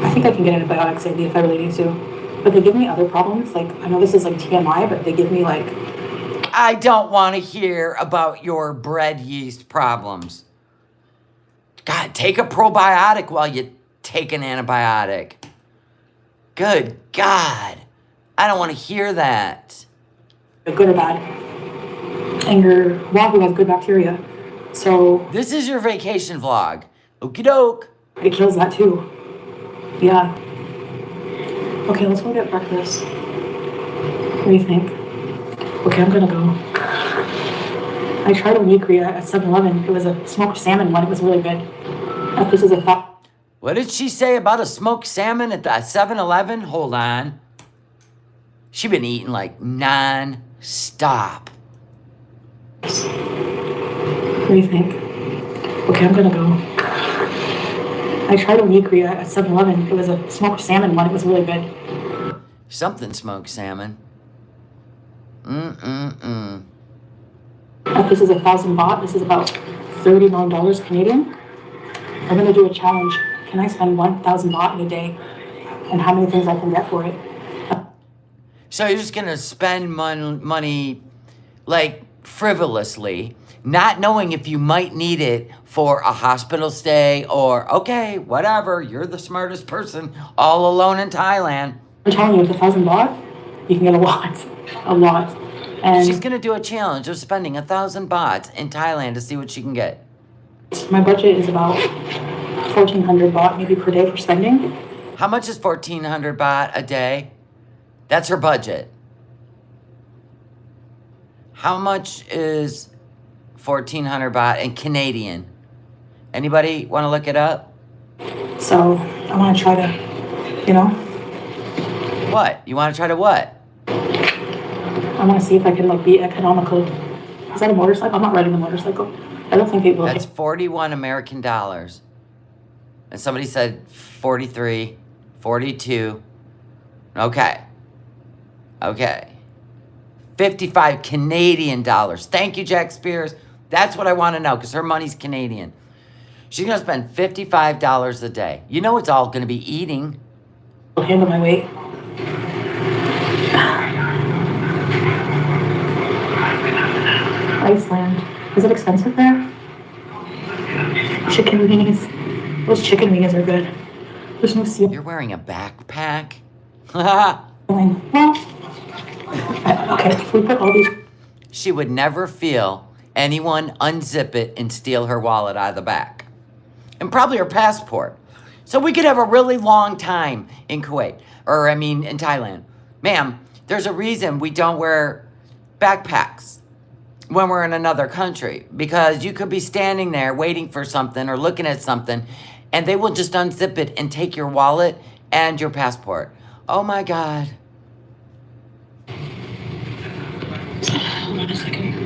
I think I can get antibiotics IV if I really need to. But they give me other problems. I know this is TMI, but they give me I don't want to hear about your bread yeast problems. God, take a probiotic while you take an antibiotic. Good God. I don't want to hear that. Good or bad. And your wagyu has good bacteria. So... This is your vacation vlog. Okie doke. It kills that too. Yeah. Okay, let's go get breakfast. What do you think? Okay, I'm gonna go. I tried a weekly at 7-Eleven. It was a smoked salmon one. It was really good. This is a thought. What did she say about a smoked salmon at the 7-Eleven? Hold on. She been eating non-stop. What do you think? Okay, I'm gonna go. I tried a weekly at 7-Eleven. It was a smoked salmon one. It was really good. Something smoked salmon. This is 1,000 baht. This is about $39 Canadian. I'm gonna do a challenge. Can I spend 1,000 baht in a day? And how many things I can get for it? So you're just gonna spend money like frivolously, not knowing if you might need it for a hospital stay or, okay, whatever, you're the smartest person all alone in Thailand. I'm telling you, with 1,000 baht, you can get a lot. A lot. And She's gonna do a challenge of spending 1,000 bahts in Thailand to see what she can get. my budget is about 1,400 baht maybe per day for spending. How much is 1,400 baht a day? That's her budget. How much is 1,400 baht in Canadian? Anybody want to look it up? So I want to try to, What? You want to try to what? I want to see if I can like be economical. Is that a motorcycle? I'm not riding the motorcycle. I don't think it will. That's 41 American dollars. And somebody said 43, 42. Okay. 55 Canadian dollars. Thank you, Jack Spears. That's what I want to know because her money's Canadian. She's going to spend $55 a day. You know it's all going to be eating. I'll handle my weight. Iceland. Is it expensive there? Chicken wings. Those chicken wings are good. There's no ceiling. You're wearing a backpack? Well, okay, if we put all these... She would never feel anyone unzip it and steal her wallet out of the back. And probably her passport. So we could have a really long time in Kuwait. In Thailand. Ma'am, there's a reason we don't wear backpacks when we're in another country. Because you could be standing there waiting for something or looking at something, and they will just unzip it and take your wallet and your passport. Oh my God. Hold on a second.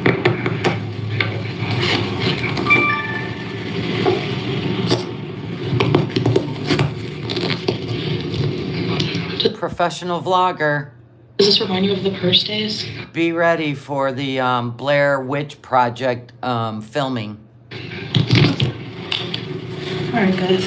Professional vlogger. Does this remind you of the purse days? Be ready for the Blair Witch Project filming. Alright, guys.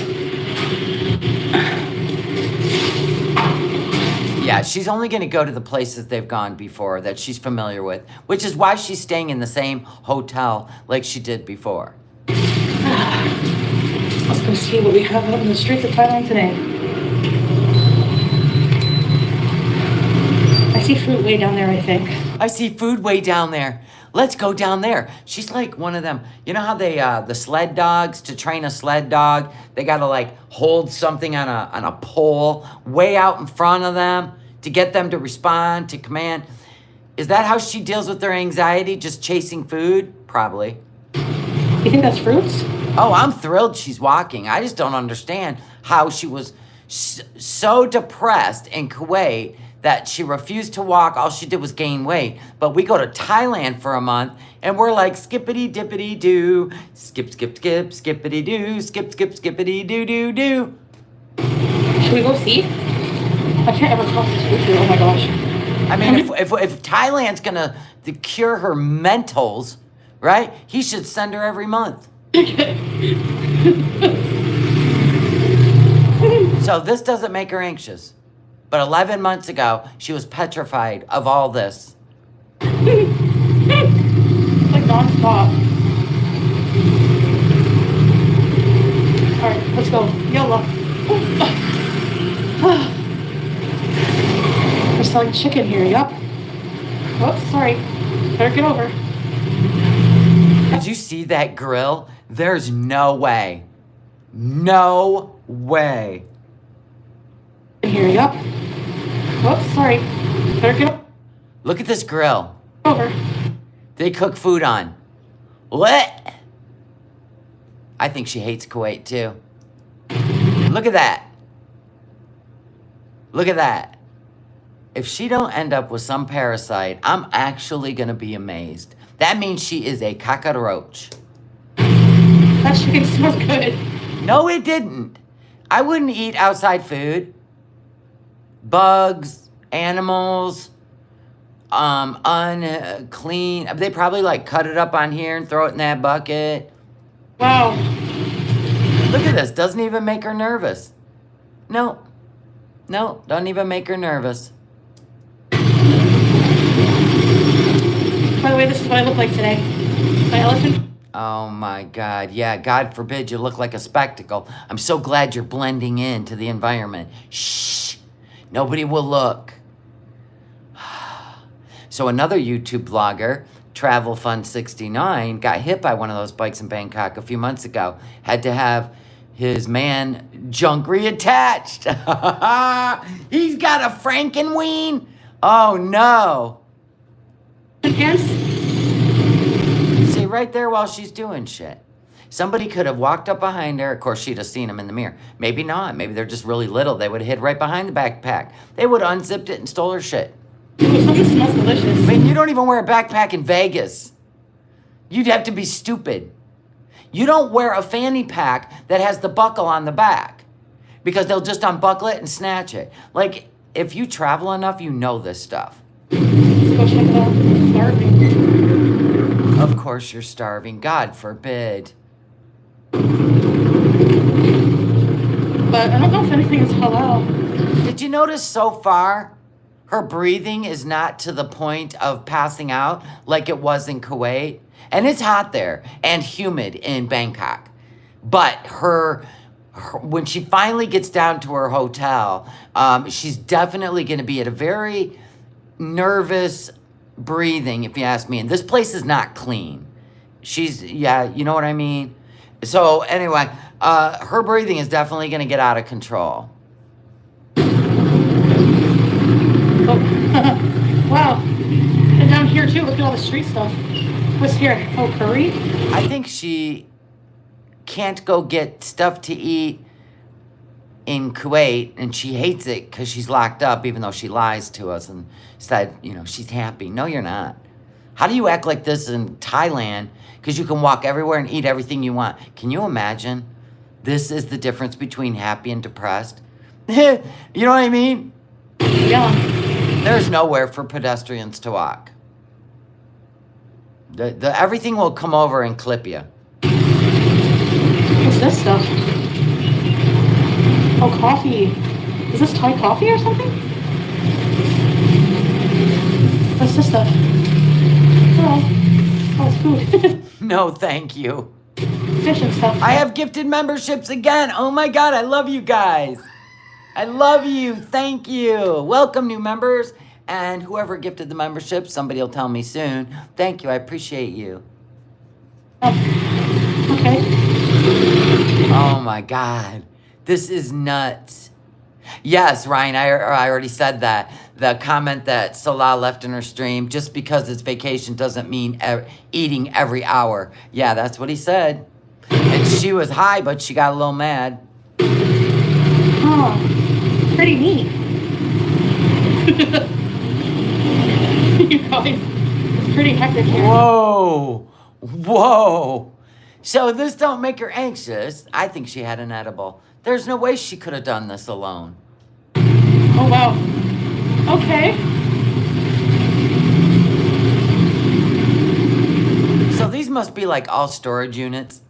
Yeah, she's only going to go to the places they've gone before that she's familiar with, which is why she's staying in the same hotel like she did before. Let's go see what we have out in the streets of Thailand today. I see fruit way down there, I think. I see food way down there. Let's go down there. She's like one of them. You know how they, the sled dogs, to train a sled dog, they got to like hold something on a pole way out in front of them to get them to respond, to command. Is that how she deals with their anxiety, just chasing food? Probably. You think that's fruits? Oh, I'm thrilled she's walking. I just don't understand how she was so depressed in Kuwait that she refused to walk. All she did was gain weight. But we go to Thailand for a month, and we're like, skippity-dippity-doo, skip, skip, skip, skippity-doo, skip, skip, skippity-doo-doo-doo. Should we go see? I can't ever cross this street here. Oh my gosh. I mean, if Thailand's gonna cure her mentals, right, he should send her every month. So this doesn't make her anxious. But 11 months ago, she was petrified of all this. Like non-stop. Alright, let's go. YOLO. They're selling chicken here, yup. Oh, sorry. Better get over. Did you see that grill? There's no way. No way. Here, yup. Oh, sorry. Better get Look at this grill. over. They cook food on. What? I think she hates Kuwait too. Look at that. Look at that. If she don't end up with some parasite, I'm actually gonna be amazed. That means she is a cockroach. That chicken smells good. No, it didn't. I wouldn't eat outside food. Bugs, animals, unclean. They probably like cut it up on here and throw it in that bucket. Wow. Look at this. Doesn't even make her nervous. No, doesn't even make her nervous. By the way, this is what I look like today. My elephant. Oh my God. Yeah, God forbid you look like a spectacle. I'm so glad you're blending into the environment. Shh. Nobody will look. So another YouTube vlogger, Travel Fun 69, got hit by one of those bikes in Bangkok a few months ago. Had to have his man junk reattached. He's got a Frankenween. Oh no. Pants. See, right there while she's doing shit. Somebody could have walked up behind her. Of course, she'd have seen him in the mirror. Maybe not. Maybe they're just really little. They would have hid right behind the backpack. They would have unzipped it and stole her shit. Ooh, something smells delicious. I mean, you don't even wear a backpack in Vegas. You'd have to be stupid. You don't wear a fanny pack that has the buckle on the back because they'll just unbuckle it and snatch it. Like, if you travel enough, you know this stuff. Let's go check it out. I'm starving. Of course you're starving. God forbid. But I don't know if anything is halal. Did you notice so far, her breathing is not to the point of passing out like it was in Kuwait? And it's hot there and humid in Bangkok. But her when she finally gets down to her hotel, she's definitely going to be at a very nervous breathing, if you ask me. And this place is not clean. Yeah, you know what I mean? So anyway, her breathing is definitely going to get out of control. Oh, wow. And down here too, look at all the street stuff. What's here? Oh, curry? I think she can't go get stuff to eat in Kuwait, and she hates it because she's locked up, even though she lies to us and said, you know, she's happy. No, you're not. How do you act like this in Thailand? Because you can walk everywhere and eat everything you want. Can you imagine? This is the difference between happy and depressed. You know what I mean? Yeah. There's nowhere for pedestrians to walk. Everything will come over and clip you. What's this stuff? Oh, coffee. Is this Thai coffee or something? What's this stuff? Oh, it's food. No, thank you. Fish and stuff. I have gifted memberships again. Oh my God, I love you guys. I love you. Thank you. Welcome, new members. And whoever gifted the membership, somebody will tell me soon. Thank you. I appreciate you. Okay. Oh my God. This is nuts. Yes, Ryan, I already said that. The comment that Salah left in her stream, just because it's vacation doesn't mean eating every hour. Yeah, that's what he said. And she was high, but she got a little mad. Oh, pretty neat. You guys, it's pretty hectic here. Whoa. Whoa. So this don't make her anxious. I think she had an edible. There's no way she could have done this alone. Oh, wow. Okay. So these must be like all storage units.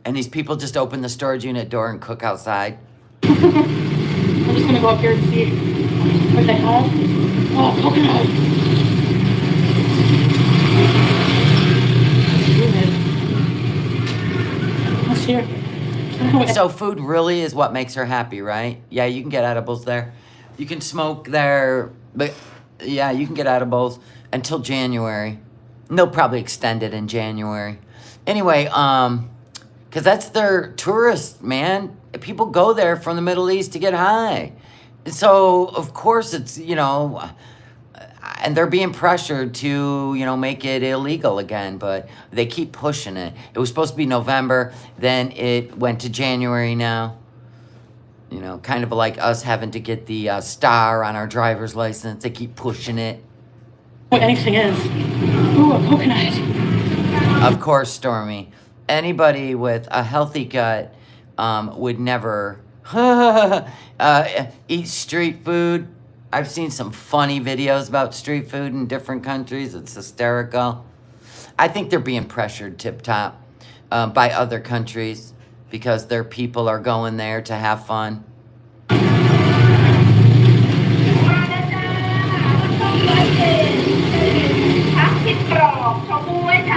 And these people just open the storage unit door and cook outside. I'm just gonna go up here and see what they have. Oh, coconut. What's here? So food really is what makes her happy, right? Yeah, you can get edibles there. You can smoke there, but yeah, you can get edibles until January. And they'll probably extend it in January. Anyway, because that's their tourist, man. People go there from the Middle East to get high. So, of course, it's, you know, and they're being pressured to, you know, make it illegal again, but they keep pushing it. It was supposed to be November, then it went to January now. You know, kind of like us having to get the star on our driver's license. They keep pushing it. What anything is. Ooh, a coconut. Of course, Stormy. Anybody with a healthy gut would never eat street food. I've seen some funny videos about street food in different countries. It's hysterical. I think they're being pressured tip-top by other countries because their people are going there to have fun.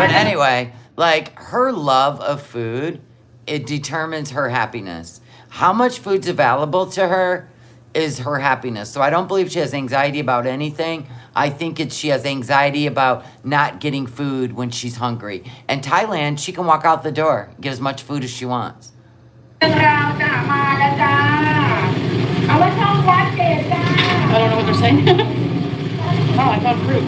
But anyway, like her love of food, it determines her happiness. How much food's available to her is her happiness. So I don't believe she has anxiety about anything. I think she has anxiety about not getting food when she's hungry. And Thailand, she can walk out the door, get as much food as she wants. I don't know what they're saying. Oh, I found fruit.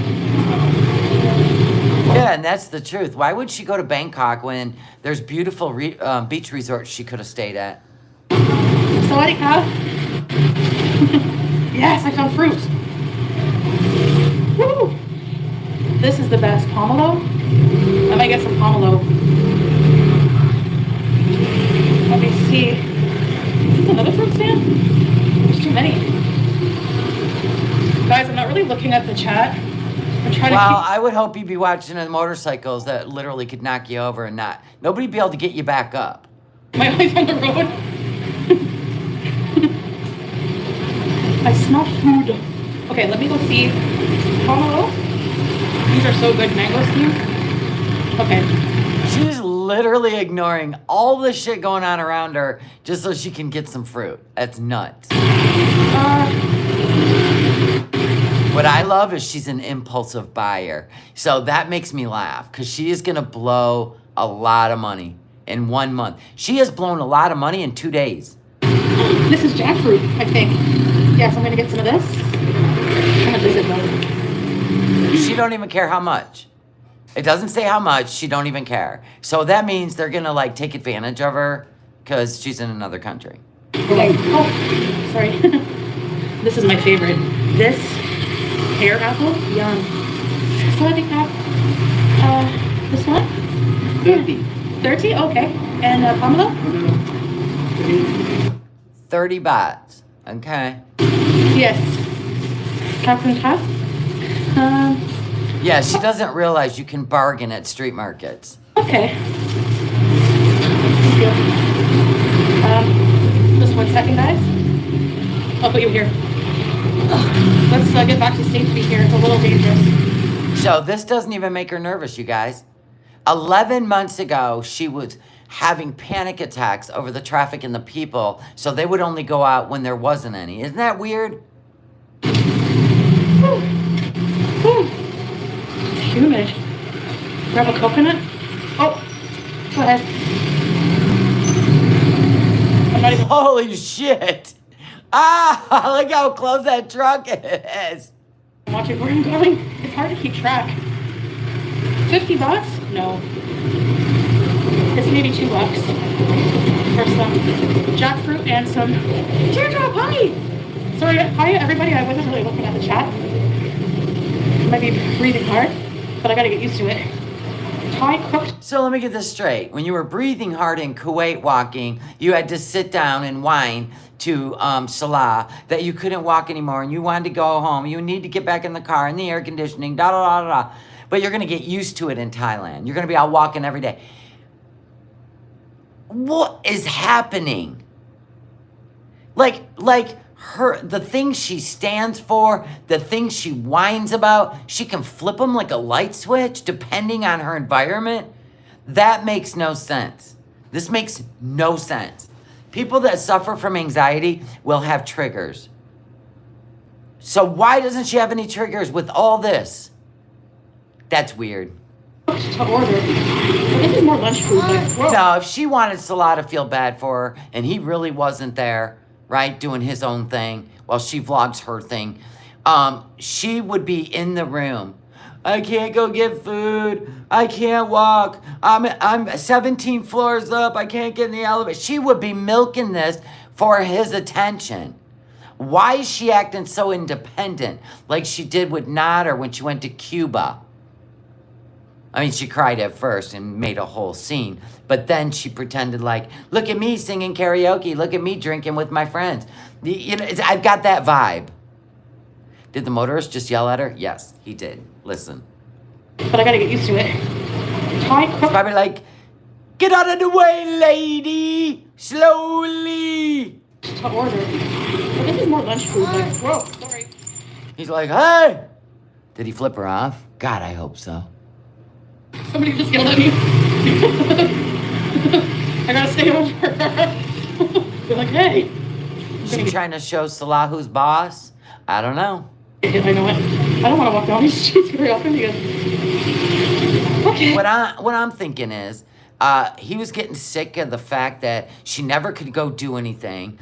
Yeah, and that's the truth. Why would she go to Bangkok when there's beautiful beach resorts she could have stayed at? Sawadee ka. Yes, I found fruit. Woo! This is the best. Pomelo? I might get some pomelo. Let me see. Is this another fruit stand? There's too many. Guys, I'm not really looking at the chat. I'm trying to Well, I would hope you'd be watching the motorcycles that literally could knock you over and nobody'd be able to get you back up. My eyes on the road. I smell food. Okay, let me go see. Pomelo. These are so good. Mango steam. Okay. She's literally ignoring all the shit going on around her just so she can get some fruit. That's nuts. What I love is she's an impulsive buyer. So that makes me laugh because she is going to blow a lot of money in 1 month. She has blown a lot of money in 2 days. This is jackfruit, I think. Yes, I'm going to get some of this. How much is it, though? She don't even care how much. It doesn't say how much. She don't even care. So that means they're going to like take advantage of her because she's in another country. Okay. Oh, sorry. This is my favorite. This pear apple, yum. So I think that, this one? 30. 30? Okay. And pomelo? 30 bahts. Okay. Yes. Half and half? Yeah, she doesn't realize you can bargain at street markets. Okay. Thank you. Just 1 second, guys. I'll put you here. Let's get back to safety here. It's a little dangerous. So this doesn't even make her nervous, you guys. 11 months ago, she was having panic attacks over the traffic and the people, so they would only go out when there wasn't any. Isn't that weird? Whew. Whew. It's humid. Grab a coconut. Oh, go ahead. I'm not even. Holy shit! Ah, look how close that truck is. Watching where I'm going. It's hard to keep track. 50 bucks? No. It's maybe $2 for some jackfruit and some teardrop honey. Sorry, hi everybody. I wasn't really looking at the chat. I might be breathing hard, but I gotta get used to it. Thai cooked. So let me get this straight. When you were breathing hard in Kuwait walking, you had to sit down and whine to Salah that you couldn't walk anymore and you wanted to go home. You need to get back in the car in the air conditioning, da da da da. But you're gonna get used to it in Thailand. You're gonna be out walking every day. What is happening? Like the things she stands for, the things she whines about, she can flip them like a light switch depending on her environment. That makes no sense. This makes no sense. People that suffer from anxiety will have triggers. So why doesn't she have any triggers with all this? That's weird. To order. This is more lunch food. No, if she wanted Salah to feel bad for her and he really wasn't there, right, doing his own thing while she vlogs her thing, she would be in the room. I can't go get food. I can't walk. I'm 17 floors up. I can't get in the elevator. She would be milking this for his attention. Why is she acting so independent like she did with Nader when she went to Cuba? I mean, she cried at first and made a whole scene, but then she pretended like, look at me singing karaoke, look at me drinking with my friends. You know, I've got that vibe. Did the motorist just yell at her? Yes, he did. Listen. But I gotta get used to it. Thai cook. Probably like, get out of the way, lady, slowly. To order. But this is more lunch food. Whoa, sorry. He's like, hey. Did he flip her off? God, I hope so. Somebody just yelled at me. I gotta stay over. They're like, hey. She trying to show Salah who's boss? I don't know. I know it. I don't want to walk down these streets very often because. Okay. What I'm thinking is, he was getting sick of the fact that she never could go do anything.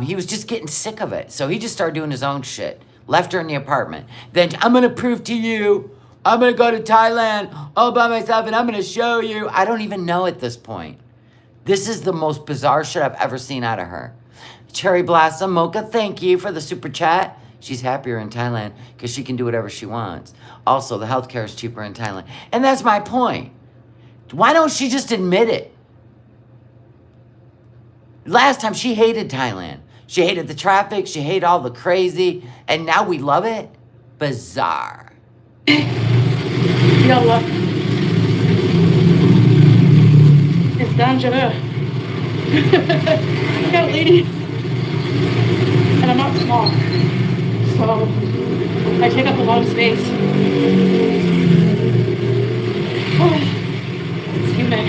He was just getting sick of it. So he just started doing his own shit. Left her in the apartment. Then, I'm going to prove to you, I'm going to go to Thailand all by myself and I'm going to show you. I don't even know at this point. This is the most bizarre shit I've ever seen out of her. Cherry Blossom, Mocha, thank you for the super chat. She's happier in Thailand because she can do whatever she wants. Also, the healthcare is cheaper in Thailand. And that's my point. Why don't she just admit it? Last time she hated Thailand. She hated the traffic. She hated all the crazy. And now we love it? Bizarre. Yalla. It's dangerous. Look out, lady. And I'm not small. So I take up a lot of space. Oh, it's humid.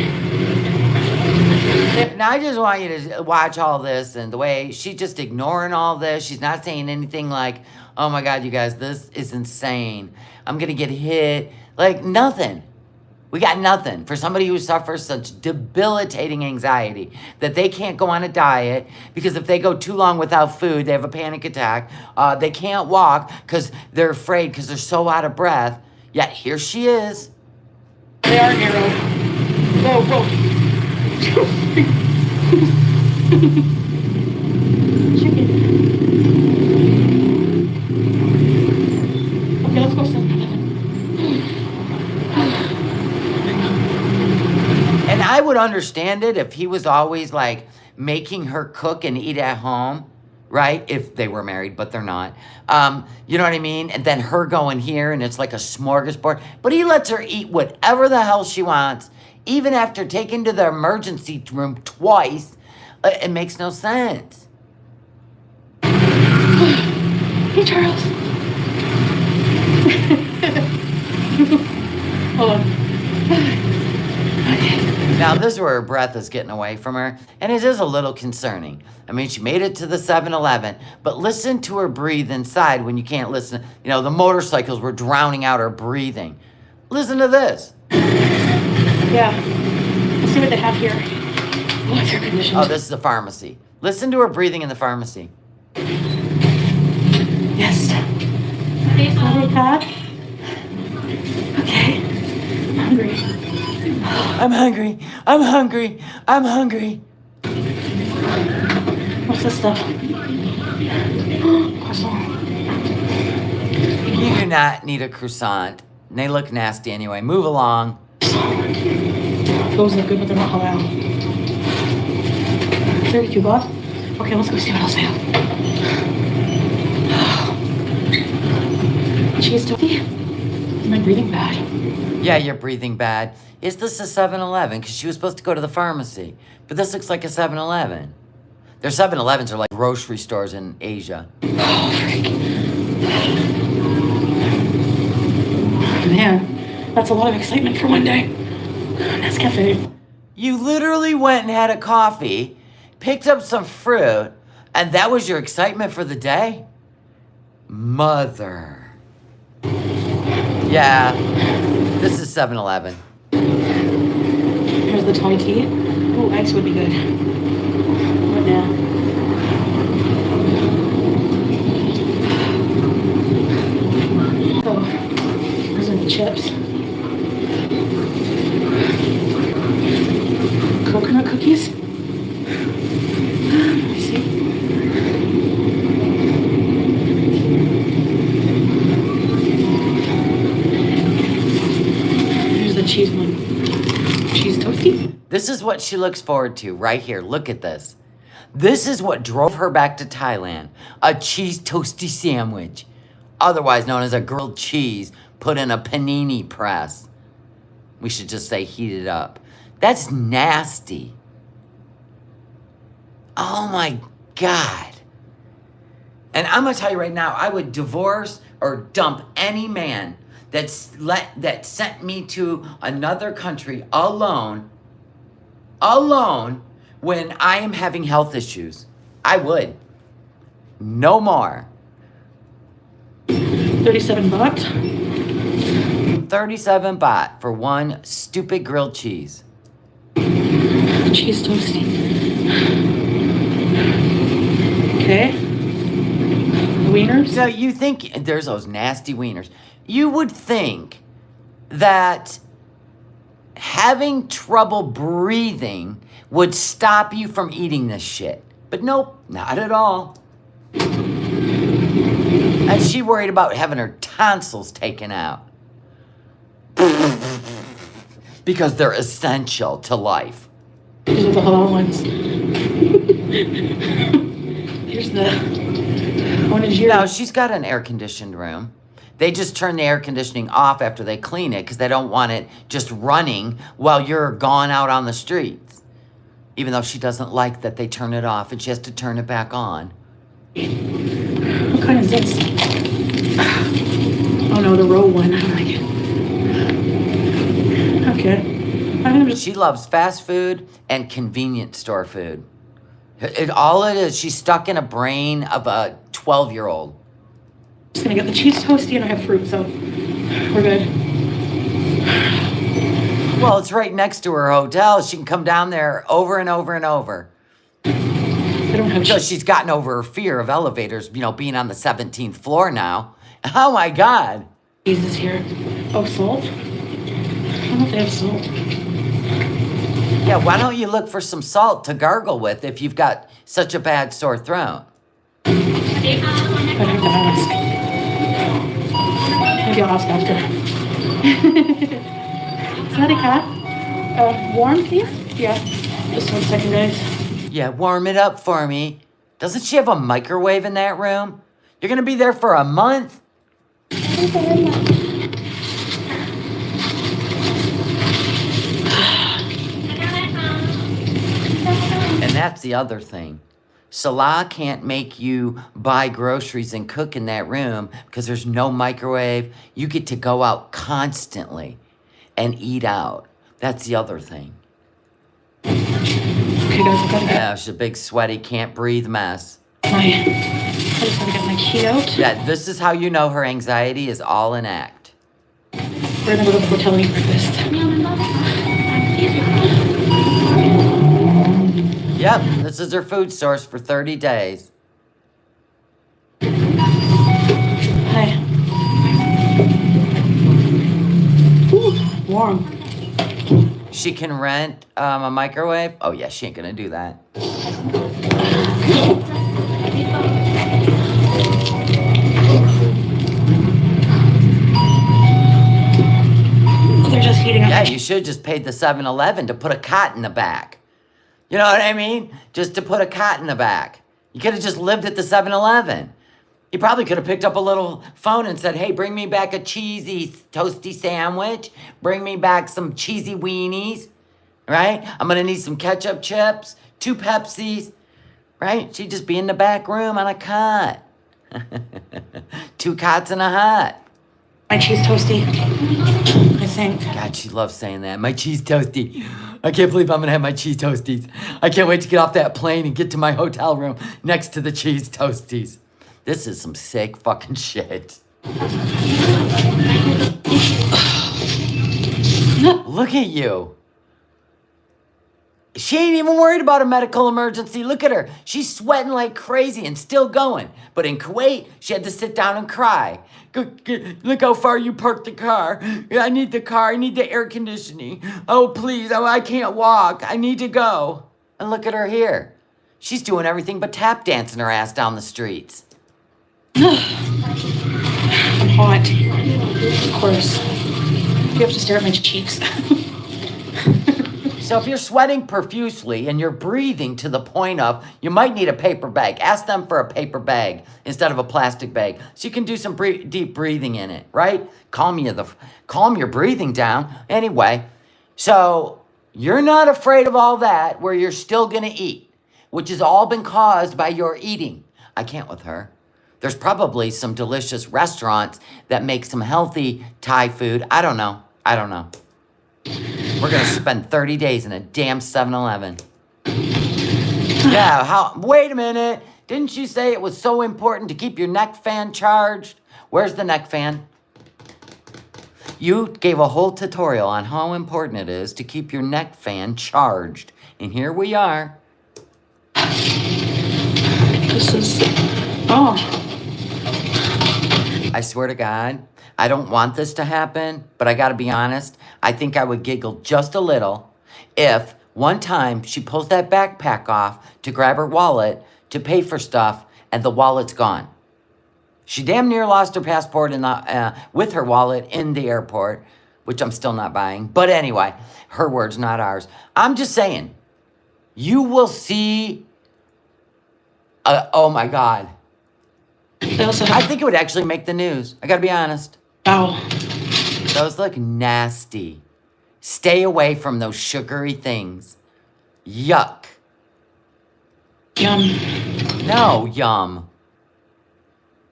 Now I just want you to watch all this and the way she's just ignoring all this. She's not saying anything like, oh my God, you guys, this is insane. I'm going to get hit. Like nothing. We got nothing for somebody who suffers such debilitating anxiety that they can't go on a diet because if they go too long without food, they have a panic attack. They can't walk because they're afraid because they're so out of breath. Yet here she is. They are narrow. Whoa, whoa. Chicken. Okay, let's go 7-Eleven. And I would understand it if he was always like making her cook and eat at home, right? If they were married, but they're not. You know what I mean? And then her going here and it's like a smorgasbord. But he lets her eat whatever the hell she wants, even after taking to the emergency room twice. It makes no sense. Hey, Charles. Hold on. Now, this is where her breath is getting away from her, and it is a little concerning. I mean, she made it to the 7-Eleven, but listen to her breathe inside when you can't listen. You know, the motorcycles were drowning out her breathing. Listen to this. Yeah. Let's see what they have here. What's her condition? Oh, this is the pharmacy. Listen to her breathing in the pharmacy. Yes. Hey, Kat. Okay. I'm hungry. I'm hungry. I'm hungry. I'm hungry. What's this stuff? Croissant. You do not need a croissant. They look nasty anyway. Move along. Those look good, but they're not halal. 32 baht? Okay, let's go see what else they have. Cheese toasty? Am I breathing bad? Yeah, you're breathing bad. Is this a 7-Eleven? Because she was supposed to go to the pharmacy. But this looks like a 7-Eleven. Their 7-Elevens are like grocery stores in Asia. Oh, freak. Man, that's a lot of excitement for one day. Nescafe. You literally went and had a coffee, picked up some fruit, and that was your excitement for the day? Mother. Yeah, this is 7-Eleven. Here's the Thai tea. Ooh, eggs would be good. Right now. Oh, those are the chips. Coconut cookies? Let me see. Here's the cheese one. Cheese toasty? This is what she looks forward to right here. Look at this. This is what drove her back to Thailand. A cheese toasty sandwich, otherwise known as a grilled cheese put in a panini press. We should just say heated up. That's nasty. Oh my God. And I'm going to tell you right now, I would divorce or dump any man that sent me to another country alone when I am having health issues. I would. No more. 37 baht. 37 baht for one stupid grilled cheese. Cheese toasty. Okay. Wieners? So you think, there's those nasty wieners. You would think that having trouble breathing would stop you from eating this shit. But nope, not at all. And she worried about having her tonsils taken out. Because they're essential to life. These are the halal ones. Here's the one is yours. No, she's got an air-conditioned room. They just turn the air conditioning off after they clean it because they don't want it just running while you're gone out on the streets. Even though she doesn't like that they turn it off and she has to turn it back on. What kind is this? Oh no, the roll one. I don't like it. Okay. I'm gonna just... She loves fast food and convenience store food. All it is, she's stuck in a brain of a 12-year-old. Just gonna get the cheese toasty and I have fruit, so we're good. Well, it's right next to her hotel. She can come down there over and over and over. I don't have Because cheese. she's gotten over her fear of elevators, being on the 17th floor now. Oh my God. Cheese is here. Oh, salt? I don't know if they have salt. Yeah, why don't you look for some salt to gargle with if you've got such a bad sore throat? I'd have to ask. Maybe I'll ask after. Sadika, warm, please? Yeah. Just 1 second, guys. Yeah, warm it up for me. Doesn't she have a microwave in that room? You're going to be there for a month? And that's the other thing. Salah can't make you buy groceries and cook in that room because there's no microwave. You get to go out constantly and eat out. That's the other thing. Okay, guys, I've got to get Yeah, she's a big, sweaty, can't breathe mess. I just gotta get my key out. Yeah, this is how you know her anxiety is all in act. We're gonna go to the hotel and eat breakfast. Yep, this is her food source for 30 days. Hi. Ooh, warm. She can rent a microwave? Oh yeah, she ain't gonna do that. They're just heating up. Yeah, you should just paid the 7-Eleven to put a cot in the back. You know what I mean? Just to put a cot in the back. You could have just lived at the 7-Eleven. You probably could have picked up a little phone and said, hey, bring me back a cheesy toasty sandwich. Bring me back some cheesy weenies, right? I'm going to need some ketchup chips, 2 Pepsis, right? She'd just be in the back room on a cot. 2 cots and a hut. My cheese toasty, I think. God, she loves saying that. My cheese toasty. I can't believe I'm going to have my cheese toasties. I can't wait to get off that plane and get to my hotel room next to the cheese toasties. This is some sick fucking shit. Look at you. She ain't even worried about a medical emergency. Look at her. She's sweating like crazy and still going. But in Kuwait, she had to sit down and cry. Look how far you parked the car. I need the car. I need the air conditioning. Oh, please. Oh, I can't walk. I need to go. And look at her here. She's doing everything but tap dancing her ass down the streets. I'm hot. Of course. You have to stare at my cheeks. So if you're sweating profusely and you're breathing to the point of, you might need a paper bag. Ask them for a paper bag instead of a plastic bag. So you can do some deep breathing in it, right? Calm your breathing down. Anyway, so you're not afraid of all that where you're still going to eat, which has all been caused by your eating. I can't with her. There's probably some delicious restaurants that make some healthy Thai food. I don't know. We're going to spend 30 days in a damn 7-Eleven. Yeah, wait a minute. Didn't you say it was so important to keep your neck fan charged? Where's the neck fan? You gave a whole tutorial on how important it is to keep your neck fan charged. And here we are. This is, oh. I swear to God, I don't want this to happen, but I gotta be honest, I think I would giggle just a little if one time she pulls that backpack off to grab her wallet to pay for stuff and the wallet's gone. She damn near lost her passport with her wallet in the airport, which I'm still not buying. But anyway, her words, not ours. I'm just saying, you will see, oh my God. I think it would actually make the news. I gotta be honest. Ow. Those look nasty. Stay away from those sugary things. Yuck. Yum. No, yum.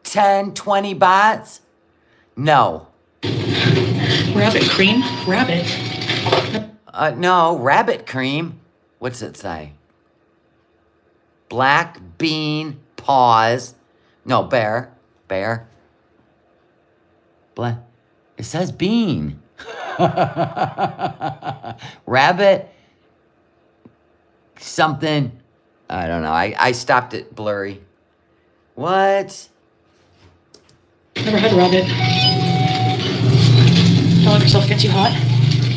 10, 20 bahts? No. Rabbit cream? Rabbit. No, rabbit cream. What's it say? Black bean paws. No, bear. Black. It says bean. Rabbit. Something. I don't know. I stopped it blurry. What? Never had rabbit. Don't let yourself get too hot.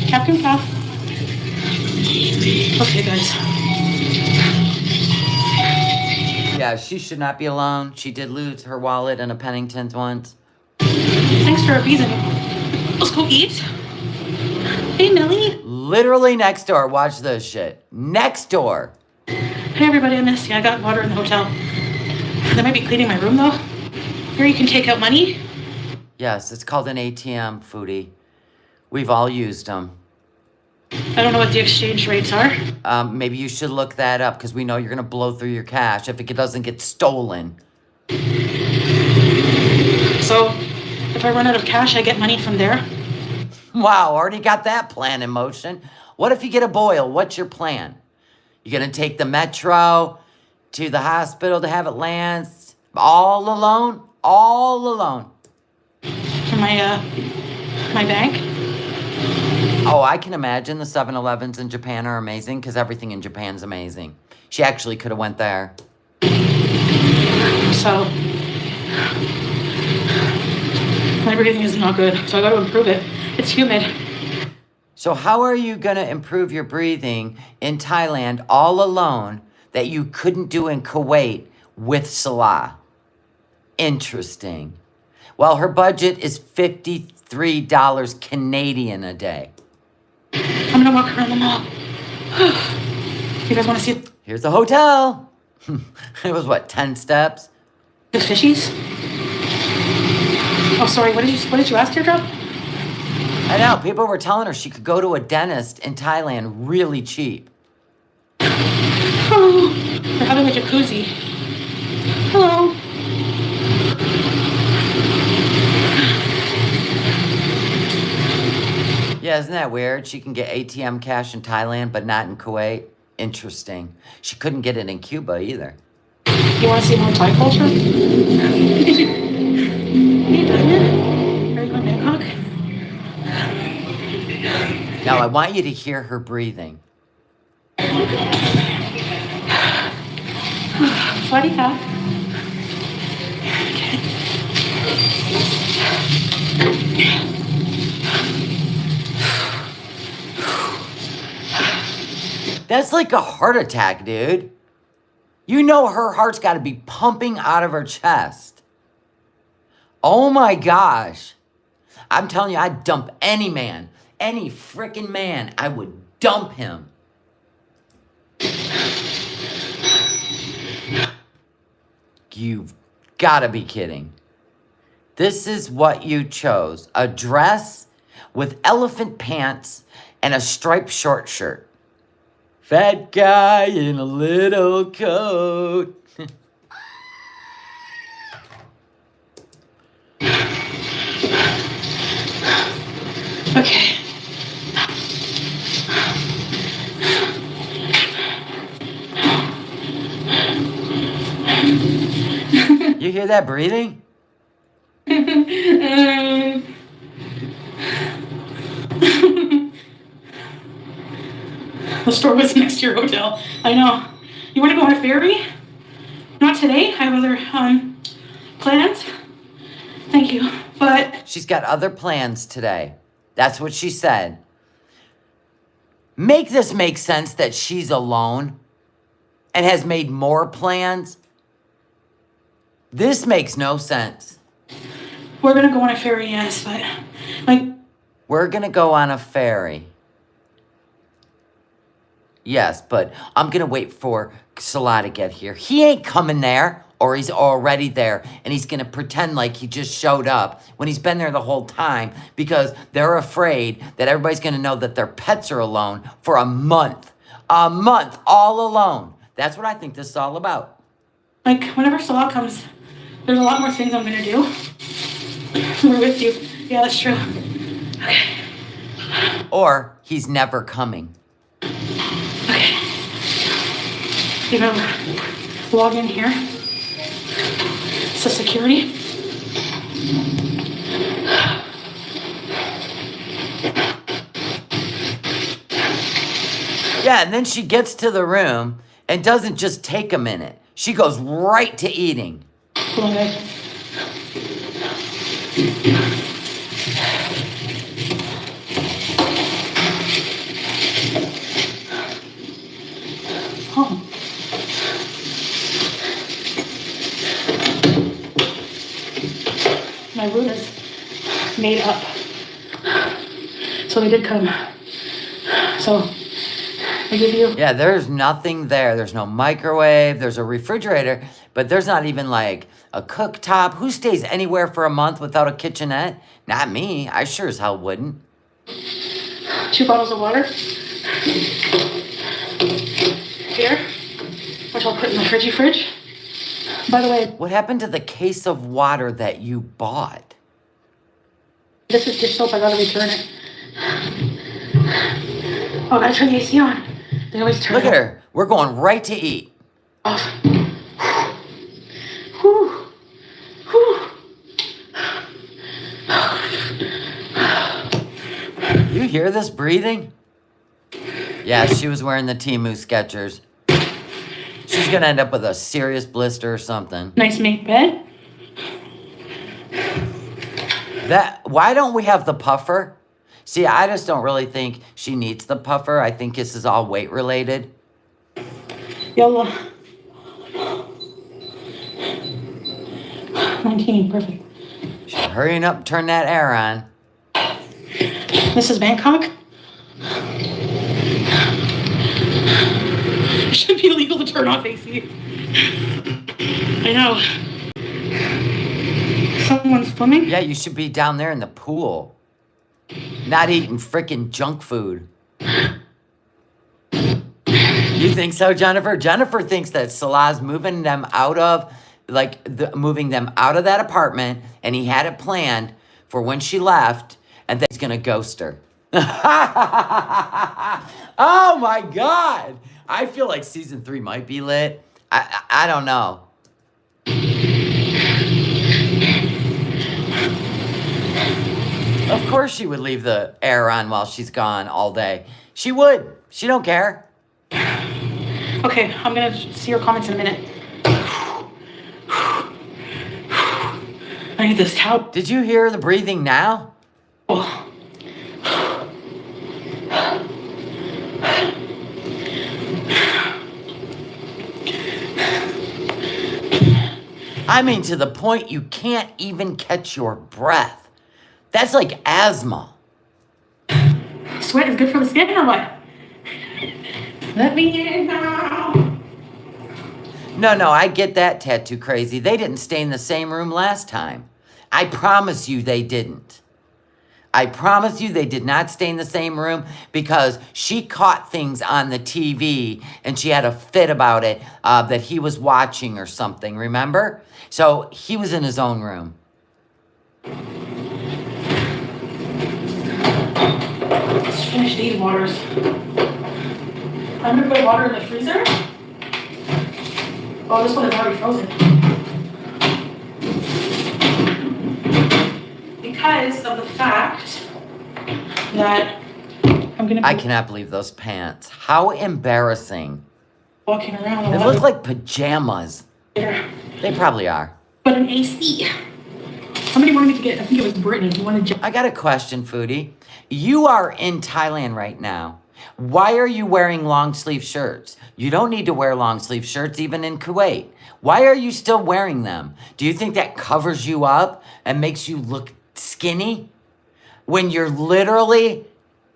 Captain Cough. Okay, guys. Yeah, she should not be alone. She did lose her wallet in a Pennington's once. Thanks for a reason. Let's go eat. Hey, Nelly. Literally next door. Watch this shit. Next door. Hey, everybody, I missed you. I got water in the hotel. They might be cleaning my room, though. Here you can take out money. Yes, it's called an ATM, Foodie. We've all used them. I don't know what the exchange rates are. Maybe you should look that up because we know you're going to blow through your cash if it doesn't get stolen. So, if I run out of cash, I get money from there? Wow, already got that plan in motion. What if you get a boil? What's your plan? You going to take the metro to the hospital to have it land all alone? All alone. From my bank? Oh, I can imagine the 7-Elevens in Japan are amazing because everything in Japan's amazing. She actually could have went there. So, my breathing is not good, so I got to improve it. It's humid. So how are you going to improve your breathing in Thailand all alone that you couldn't do in Kuwait with Salah? Interesting. Well, her budget is $53 Canadian a day. I'm gonna walk around the mall. You guys want to see Here's the hotel. It was what, 10 steps? the fishies? Oh, sorry. What did you ask, Teardrop? I know, people were telling her she could go to a dentist in Thailand really cheap. Oh, they're having a jacuzzi. Hello. Yeah, isn't that weird? She can get ATM cash in Thailand, but not in Kuwait. Interesting. She couldn't get it in Cuba either. You want to see more Thai culture? Hey, Diamond. Are you going to Bangkok? Now, I want you to hear her breathing. Swadika. That's like a heart attack, dude. You know her heart's got to be pumping out of her chest. Oh my gosh. I'm telling you, I'd dump any man, any freaking man, I would dump him. You've got to be kidding. This is what you chose. A dress with elephant pants and a striped short shirt. Fat guy in a little coat. Okay. You hear that breathing? The store was next to your hotel. I know. You want to go on a ferry? Not today. I have other plans. Thank you. But She's got other plans today. That's what she said. Make this make sense that she's alone and has made more plans. This makes no sense. we're gonna go on a ferry, yes, but like We're gonna go on a ferry. Yes, but I'm gonna wait for Salah to get here. He ain't coming there, or he's already there, and he's gonna pretend like he just showed up when he's been there the whole time because they're afraid that everybody's gonna know that their pets are alone for a month. A month, all alone. That's what I think this is all about. like whenever Salah comes, there's a lot more things I'm gonna do. We're with you. Yeah, that's true. Okay. Or he's never coming. Okay. You gonna log in here? So security. Yeah, and then she gets to the room and doesn't just take a minute. She goes right to eating. Hold on, guys. Oh. My room is made up. So they did come. So I give you. Yeah, there's nothing there. There's no microwave. There's a refrigerator, but there's not even like a cooktop. Who stays anywhere for a month without a kitchenette? Not me. I sure as hell wouldn't. 2 bottles of water. Here, which I'll put in the fridge. By the way, What happened to the case of water that you bought? this is dish soap. I gotta return it. Oh, I gotta turn the AC on. They always turn Look it at her. We're going right to eat. off. Whew. Whew. You hear this breathing? Yeah, she was wearing the Temu Skechers. She's gonna end up with a serious blister or something. Nice make bed. Why don't we have the puffer? See, I just don't really think she needs the puffer. I think this is all weight related. Yalla. 19, perfect. She's hurrying up, turn that air on. This is Bangkok. It should be illegal to turn off AC. I know. Someone's swimming? Yeah, you should be down there in the pool. Not eating frickin' junk food. You think so, Jennifer? Jennifer thinks that Salah's moving them out of, moving them out of that apartment, and he had it planned for when she left, and then he's gonna ghost her. Oh my God! I feel like season 3 might be lit. I don't know. Of course she would leave the air on while she's gone all day. She would. She don't care. Okay, I'm gonna see your comments in a minute. I need this towel. Did you hear the breathing now? Oh. I mean, to the point you can't even catch your breath. That's like asthma. Sweat is good for the skin or what? Let me in now. No, I get that, tattoo crazy. They didn't stay in the same room last time. I promise you they didn't. I promise you they did not stay in the same room because she caught things on the TV and she had a fit about it that he was watching or something, remember? So he was in his own room. Let's finish these waters. I'm gonna put water in the freezer. Oh, this one is already frozen. Because of the fact that I'm gonna be I cannot believe those pants. How embarrassing. walking around. They look like pajamas. There. They probably are. But an AC. Somebody wanted me to get, I think it was Brittany, he wanted I got a question, Foodie. You are in Thailand right now. Why are you wearing long sleeve shirts? You don't need to wear long sleeve shirts even in Kuwait. Why are you still wearing them? Do you think that covers you up and makes you look skinny? When you're literally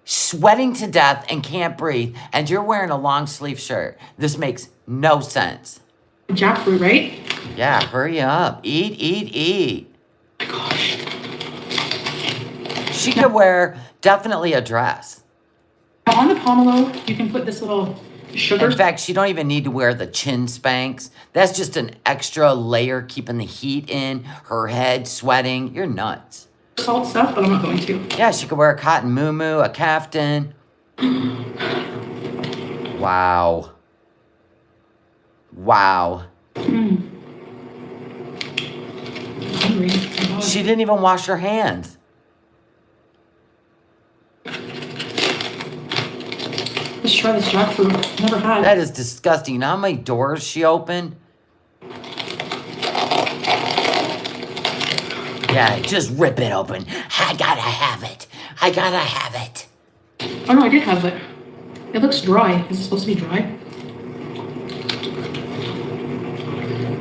sweating to death and can't breathe and you're wearing a long sleeve shirt. This makes no sense. jackfruit, right? Yeah, hurry up. Eat, eat, eat. Oh my gosh. She could wear definitely a dress. Now on the pomelo, you can put this little sugar. In fact, she don't even need to wear the chin spanks. That's just an extra layer keeping the heat in, her head sweating. You're nuts. Salt stuff, but I'm not going to. Yeah, she could wear a cotton muumuu, a kaftan. Wow. Wow. I'm hungry. Oh my God. She didn't even wash her hands. Let's try this jackfruit. Never had. That is disgusting. You know how many doors she opened? Yeah, just rip it open. I gotta have it. I gotta have it. Oh no, I did have it. It looks dry. Is it supposed to be dry?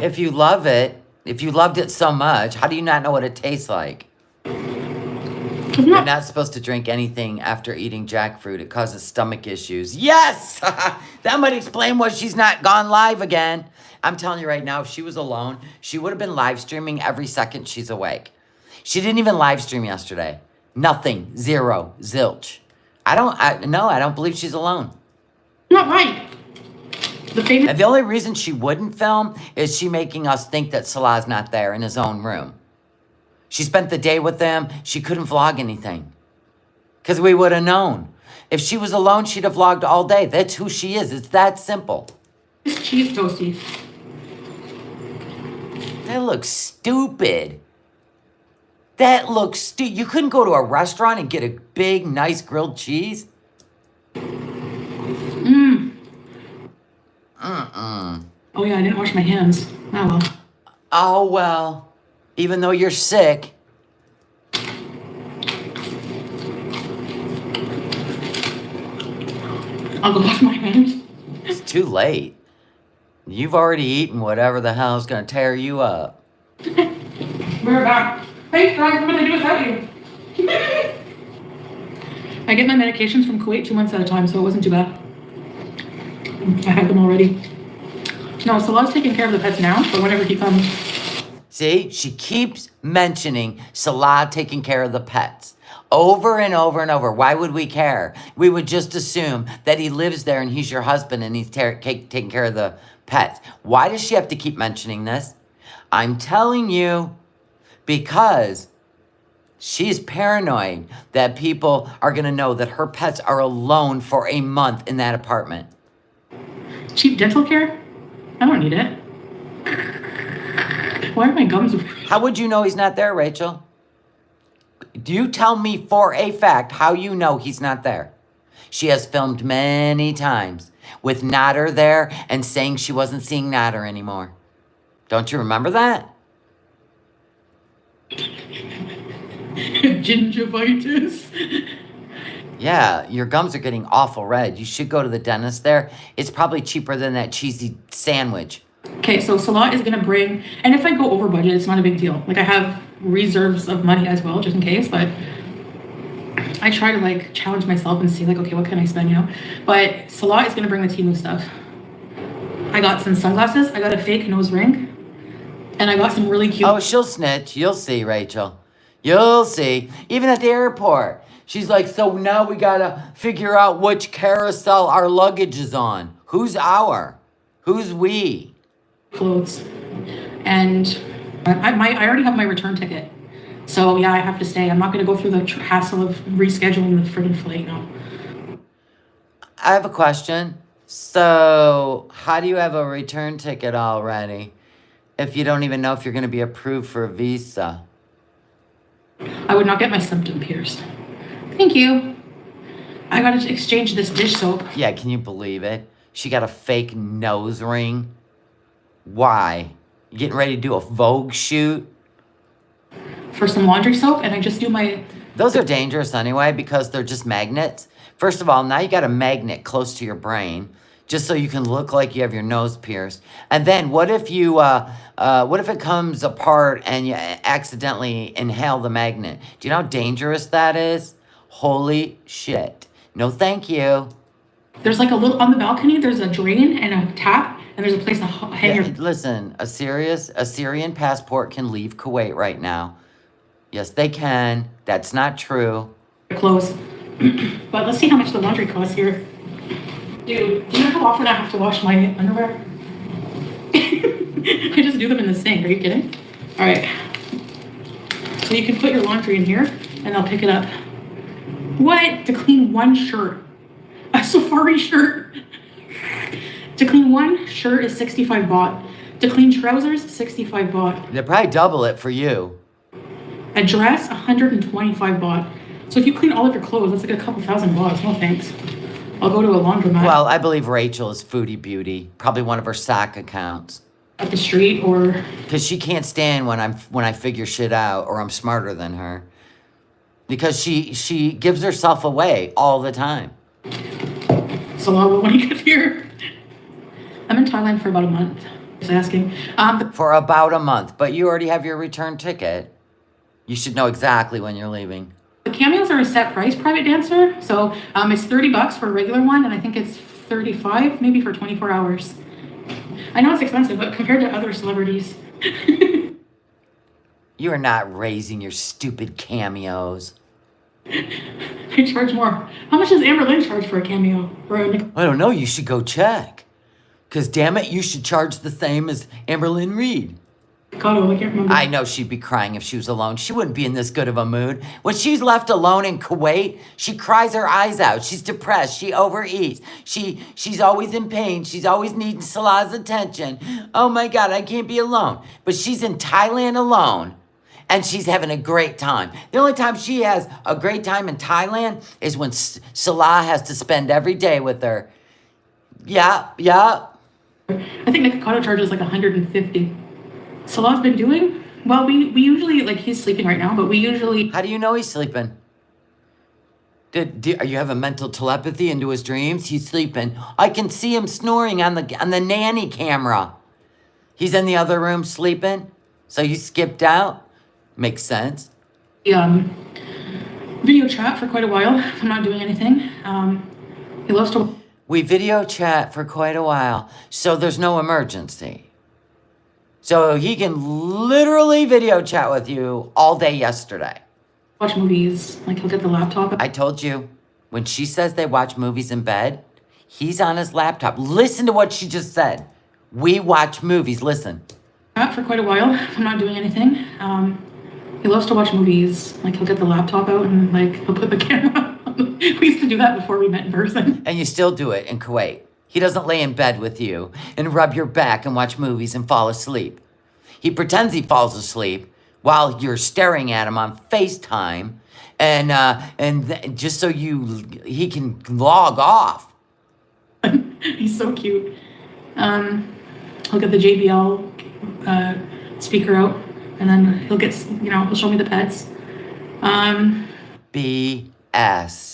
If you love it, if you loved it so much, how do you not know what it tastes like? You're not supposed to drink anything after eating jackfruit. It causes stomach issues. Yes! That might explain why she's not gone live again. I'm telling you right now, if she was alone, she would have been live streaming every second she's awake. She didn't even live stream yesterday. Nothing. Zero. Zilch. I don't believe she's alone. Not right. And the only reason she wouldn't film is she making us think that Salah's not there in his own room. She spent the day with them. She couldn't vlog anything. Because we would have known. If she was alone, she'd have vlogged all day. That's who she is. It's that simple. This cheese toasty. That looks stupid. That looks stupid. You couldn't go to a restaurant and get a big, nice grilled cheese? Oh yeah, I didn't wash my hands. Oh well. Oh, well. Even though you're sick. I'll go wash my hands. It's too late. You've already eaten whatever the hell's gonna tear you up. We're back. Thanks guys, what did I do without you? I get my medications from Kuwait 2 months at a time, so it wasn't too bad. I had them already. No, Salah's taking care of the pets now, but whenever he comes. See, she keeps mentioning Salah taking care of the pets. Over and over and over. Why would we care? We would just assume that he lives there and he's your husband and he's taking care of the pets. Why does she have to keep mentioning this? I'm telling you, because she's paranoid that people are going to know that her pets are alone for a month in that apartment. Cheap dental care? I don't need it. Why are my gums? How would you know he's not there, Rachel? Do you tell me for a fact how you know he's not there? She has filmed many times with Nader there and saying she wasn't seeing Nader anymore. Don't you remember that? Gingivitis. Yeah, your gums are getting awful red. You should go to the dentist there. It's probably cheaper than that cheesy sandwich. Okay, so Salah is gonna bring, and if I go over budget, it's not a big deal. Like I have reserves of money as well, just in case, but I try to like challenge myself and see like, okay, what can I spend, you know? But Salah is gonna bring the Temu stuff. I got some sunglasses, I got a fake nose ring, and I got some really cute. Oh, she'll snitch. You'll see, Rachel. You'll see. Even at the airport. She's like, so now we gotta figure out which carousel our luggage is on. Who's our? Who's we? Clothes. And I already have my return ticket. So yeah, I have to stay. I'm not gonna go through the hassle of rescheduling the friggin' flight, no. I have a question. So, how do you have a return ticket already if you don't even know if you're going to be approved for a visa? I would not get my septum pierced. Thank you. I gotta exchange this dish soap. Yeah, can you believe it? She got a fake nose ring. Why? You getting ready to do a Vogue shoot? For some laundry soap, and I just do my... Those are dangerous anyway because they're just magnets. First of all, now you got a magnet close to your brain just so you can look like you have your nose pierced. And then what if it comes apart and you accidentally inhale the magnet? Do you know how dangerous that is? Holy shit. No, thank you. There's like a little, on the balcony, there's a drain and a tap, and there's a place to hang your... Listen, a Syrian passport can leave Kuwait right now. Yes, they can. That's not true. clothes. But let's see how much the laundry costs here. Dude, do you know how often I have to wash my underwear? I just do them in the sink. Are you kidding? All right. So you can put your laundry in here and they'll pick it up. What? To clean one shirt. A safari shirt. To clean one shirt is 65 baht. To clean trousers, 65 baht. They'll probably double it for you. A dress, 125 baht. So if you clean all of your clothes, that's like a couple thousand baht. No thanks. I'll go to a laundromat. Well, I believe Rachel is Foodie Beauty. Probably one of her sock accounts. At the street or... Because she can't stand when I figure shit out or I'm smarter than her. Because she gives herself away all the time. So when you get here... I'm in Thailand for about a month. Just asking. For about a month. But you already have your return ticket. You should know exactly when you're leaving. The cameos are a set price private dancer. So it's 30 bucks for a regular one. And I think it's 35 maybe for 24 hours. I know it's expensive, but compared to other celebrities. You are not raising your stupid cameos. I charge more. How much does Amber Lynn charge for a cameo? I don't know. You should go check. Because damn it, you should charge the same as Amber Lynn Reed. God, I can't remember. I know she'd be crying if she was alone. She wouldn't be in this good of a mood. When she's left alone in Kuwait, she cries her eyes out. She's depressed. She overeats. She's always in pain. She's always needing Salah's attention. Oh my God, I can't be alone. But she's in Thailand alone, and she's having a great time. The only time she has a great time in Thailand is when Salah has to spend every day with her. Yeah. I think Nikocado charges like 150. Salah's been doing well. We usually, like, he's sleeping right now, but we usually... How do you know he's sleeping? Are you have a mental telepathy into his dreams? He's sleeping. I can see him snoring on the nanny camera. He's in the other room sleeping. So you skipped out. Makes sense. Video chat for quite a while. I'm not doing anything. He loves to... We video chat for quite a while, so there's no emergency. So he can literally video chat with you all day yesterday. Watch movies. Like, he'll get the laptop. I told you, when she says they watch movies in bed, he's on his laptop. Listen to what she just said. We watch movies. Listen. For quite a while. I'm not doing anything. He loves to watch movies. Like, he'll get the laptop out and, like, he'll put the camera on. We used to do that before we met in person. And you still do it in Kuwait. He doesn't lay in bed with you and rub your back and watch movies and fall asleep. He pretends he falls asleep while you're staring at him on FaceTime and just so he can log off. He's so cute. He'll get the JBL speaker out and then he'll show me the pets. BS.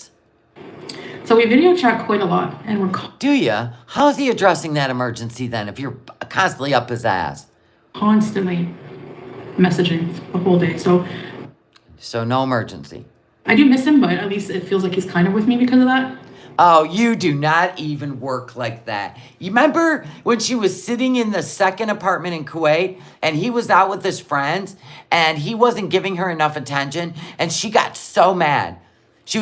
So we video chat quite a lot, and we're Do ya? How's he addressing that emergency then if you're constantly up his ass? Constantly messaging the whole day. So no emergency. I do miss him, but at least it feels like he's kind of with me because of that. Oh, you do not even work like that. You remember when she was sitting in the second apartment in Kuwait and he was out with his friends and he wasn't giving her enough attention and she got so mad. She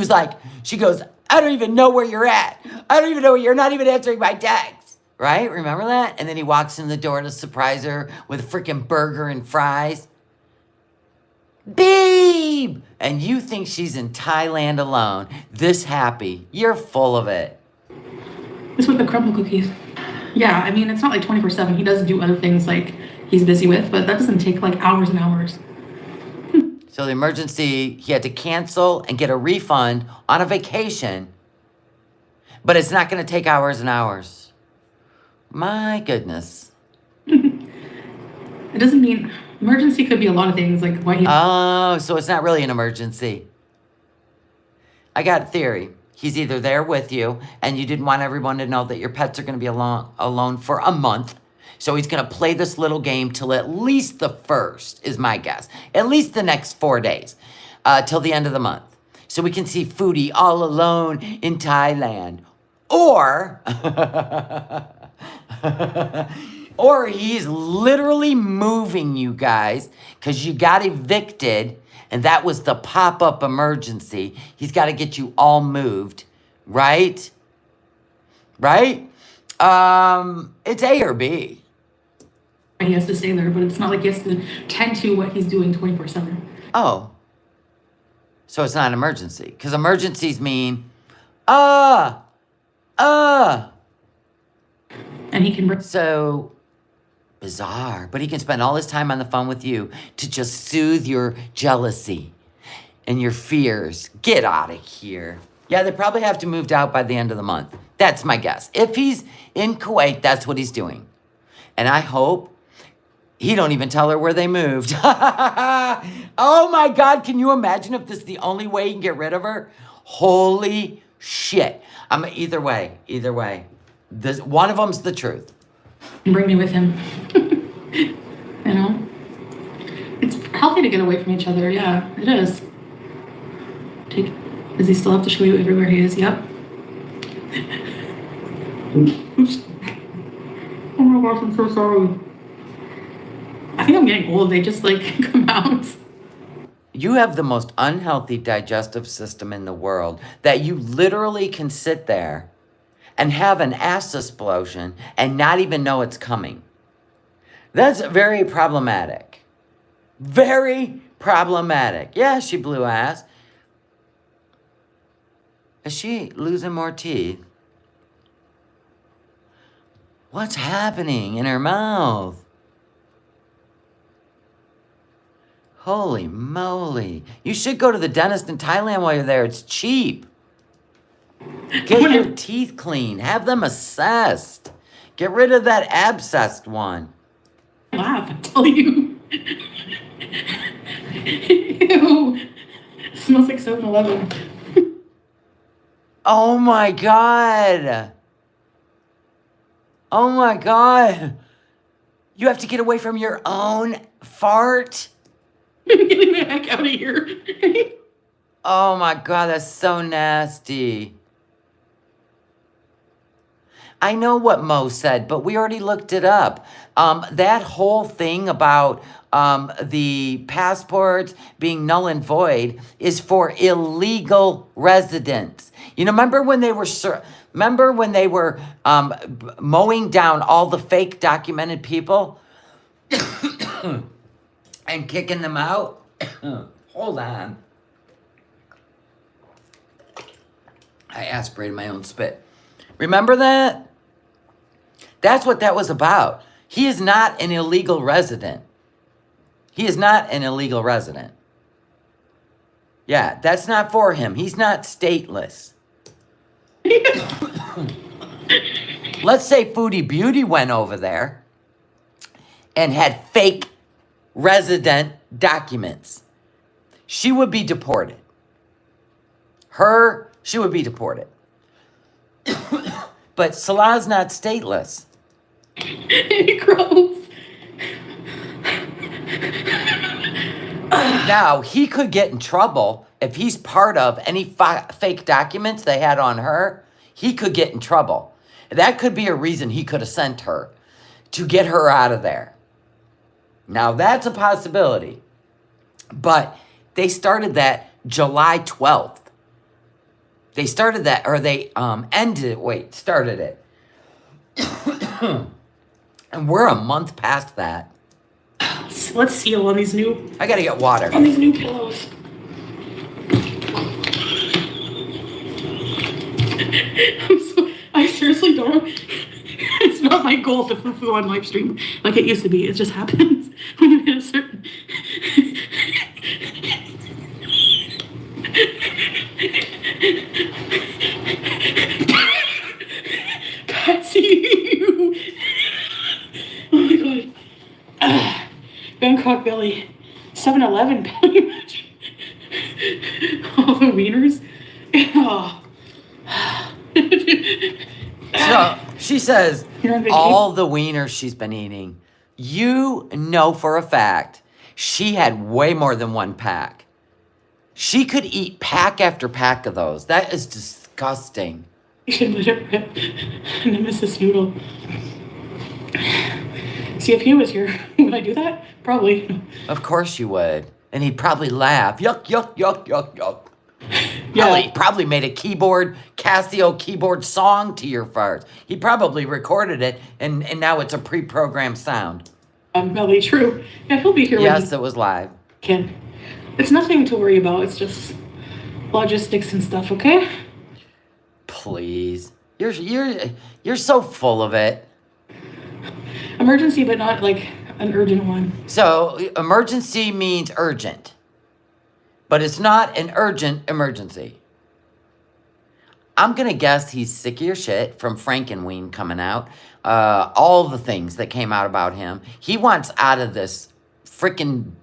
goes, I don't even know where you're at. I don't even know where you're not even answering my texts. Right? Remember that? And then he walks in the door to surprise her with a freaking burger and fries. Babe! And you think she's in Thailand alone, this happy. You're full of it. This with the crumble cookies. Yeah, I mean, it's not like 24/7. He does do other things like he's busy with, but that doesn't take like hours and hours. So the emergency, he had to cancel and get a refund on a vacation, but it's not going to take hours and hours. My goodness. It doesn't mean emergency could be a lot of things, like why he. Oh, so it's not really an emergency. I got a theory. He's either there with you and you didn't want everyone to know that your pets are going to be alone for a month. So he's going to play this little game till at least the 1st, is my guess. At least the next 4 days, till the end of the month. So we can see Foodie all alone in Thailand. Or, or he's literally moving you guys because you got evicted and that was the pop-up emergency. He's got to get you all moved, right? Right? It's A or B. He has to stay there, but it's not like he has to tend to what he's doing 24/7. Oh. So it's not an emergency. Because emergencies mean, And he can bring. So bizarre. But he can spend all his time on the phone with you to just soothe your jealousy and your fears. Get out of here. Yeah, they probably have to move out by the end of the month. That's my guess. If he's in Kuwait, that's what he's doing. And I hope he don't even tell her where they moved. Oh my God, can you imagine if this is the only way you can get rid of her? Holy shit. Either way. One of them's the truth. Bring me with him. You know? It's healthy to get away from each other. Yeah, it is. Does he still have to show you everywhere he is? Yep. Oops. Oh my gosh, I'm so sorry. I think I'm getting old. They just like come out. You have the most unhealthy digestive system in the world that you literally can sit there and have an ass explosion and not even know it's coming. That's very problematic. Very problematic. Yeah, she blew ass. Is she losing more teeth? What's happening in her mouth? Holy moly. You should go to the dentist in Thailand while you're there. It's cheap. Get your teeth clean. Have them assessed. Get rid of that abscessed one. Laugh, I tell you. Ew. It smells like 7-Eleven. Oh my God. Oh my God. You have to get away from your own fart? I'm getting the heck out of here. Oh my God, that's so nasty. I know what Mo said, but we already looked it up. That whole thing about the passports being null and void is for illegal residents. You know, remember when they were mowing down all the fake documented people and kicking them out? Hold on. I aspirated my own spit. Remember that? That's what that was about. He is not an illegal resident. He is not an illegal resident. Yeah, that's not for him. He's not stateless. Let's say Foodie Beauty went over there and had fake resident documents. She would be deported. She would be deported. But Salah's not stateless. Gross. Now, he could get in trouble if he's part of any fake documents they had on her. He could get in trouble. That could be a reason he could have sent her to get her out of there. Now, that's a possibility. But they started that July 12th. They started that, or they started it. And we're a month past that. Let's seal on these new. I gotta get water. On these new pillows. I seriously don't. It's not my goal to foo-foo on live stream like it used to be. It just happens when you hit a certain. Patsy, you. Oh my god. Bangkok belly. 7-Eleven belly. Imagine. All the wieners. Oh. So she says You're on vacation? all the wieners she's been eating. You know for a fact she had way more than one pack. She could eat pack after pack of those. That is disgusting. You should let it rip. Nemesis noodle. See, if he was here, would I do that? Probably. Of course you would. And he'd probably laugh. Yuck, yuck, yuck, yuck, yuck. Yeah. Probably made a Casio keyboard song to your farts. He probably recorded it, and now it's a pre-programmed sound. Probably true. Yeah, he'll be here Yes, when it was live. he can. It's nothing to worry about. It's just logistics and stuff, okay? Please. You're so full of it. Emergency, but not like an urgent one. So, emergency means urgent. But it's not an urgent emergency. I'm going to guess he's sick of your shit from Frankenweenie coming out. All the things that came out about him. He wants out of this freaking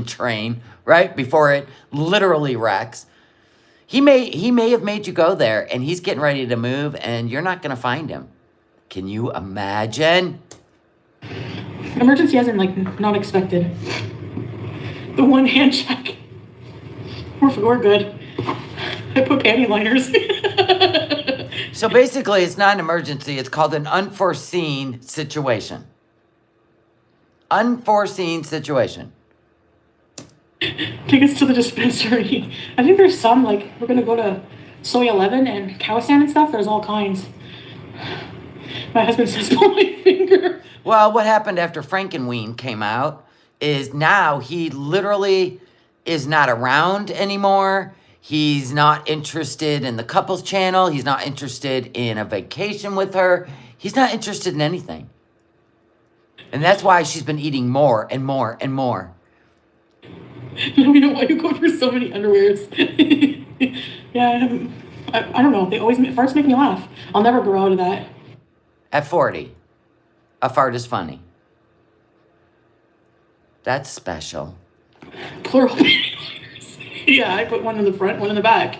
train, right? Before it literally wrecks. He may have made you go there, and he's getting ready to move, and you're not going to find him. Can you imagine? Emergency as in like not expected. The one hand check. We're good. I put panty liners. So basically, it's not an emergency. It's called an unforeseen situation. Unforeseen situation. Take us to the dispensary. I think there's some, like, we're gonna go to Soy 11 and Kawasan and stuff. There's all kinds. My husband says, pull my finger. Well, what happened after Frankenweenie came out is now he literally is not around anymore. He's not interested in the couples channel. He's not interested in a vacation with her. He's not interested in anything. And that's why she's been eating more and more and more. Let me know why you go for so many underwears. Yeah, I don't know. They always farts make me laugh. I'll never grow out of that. At 40, a fart is funny. That's special. Plural panty liners. Yeah, I put one in the front, one in the back.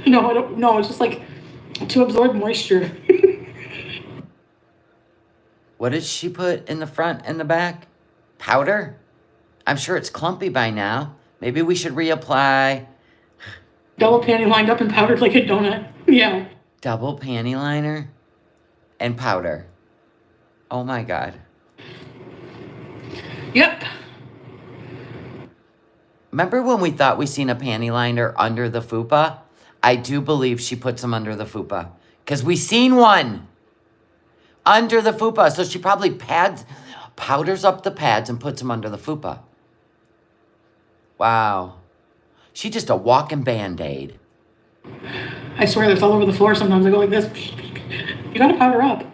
No, I don't. No, it's just like to absorb moisture. What did she put in the front and the back? Powder? I'm sure it's clumpy by now. Maybe we should reapply. Double panty lined up and powdered like a donut. Yeah. Double panty liner and powder. Oh my God. Yep. Remember when we thought we seen a panty liner under the fupa? I do believe she puts them under the fupa. Because we seen one under the fupa. So she probably powders up the pads and puts them under the fupa. Wow. She just a walking Band-Aid. I swear it's all over the floor sometimes. I go like this. You gotta powder up.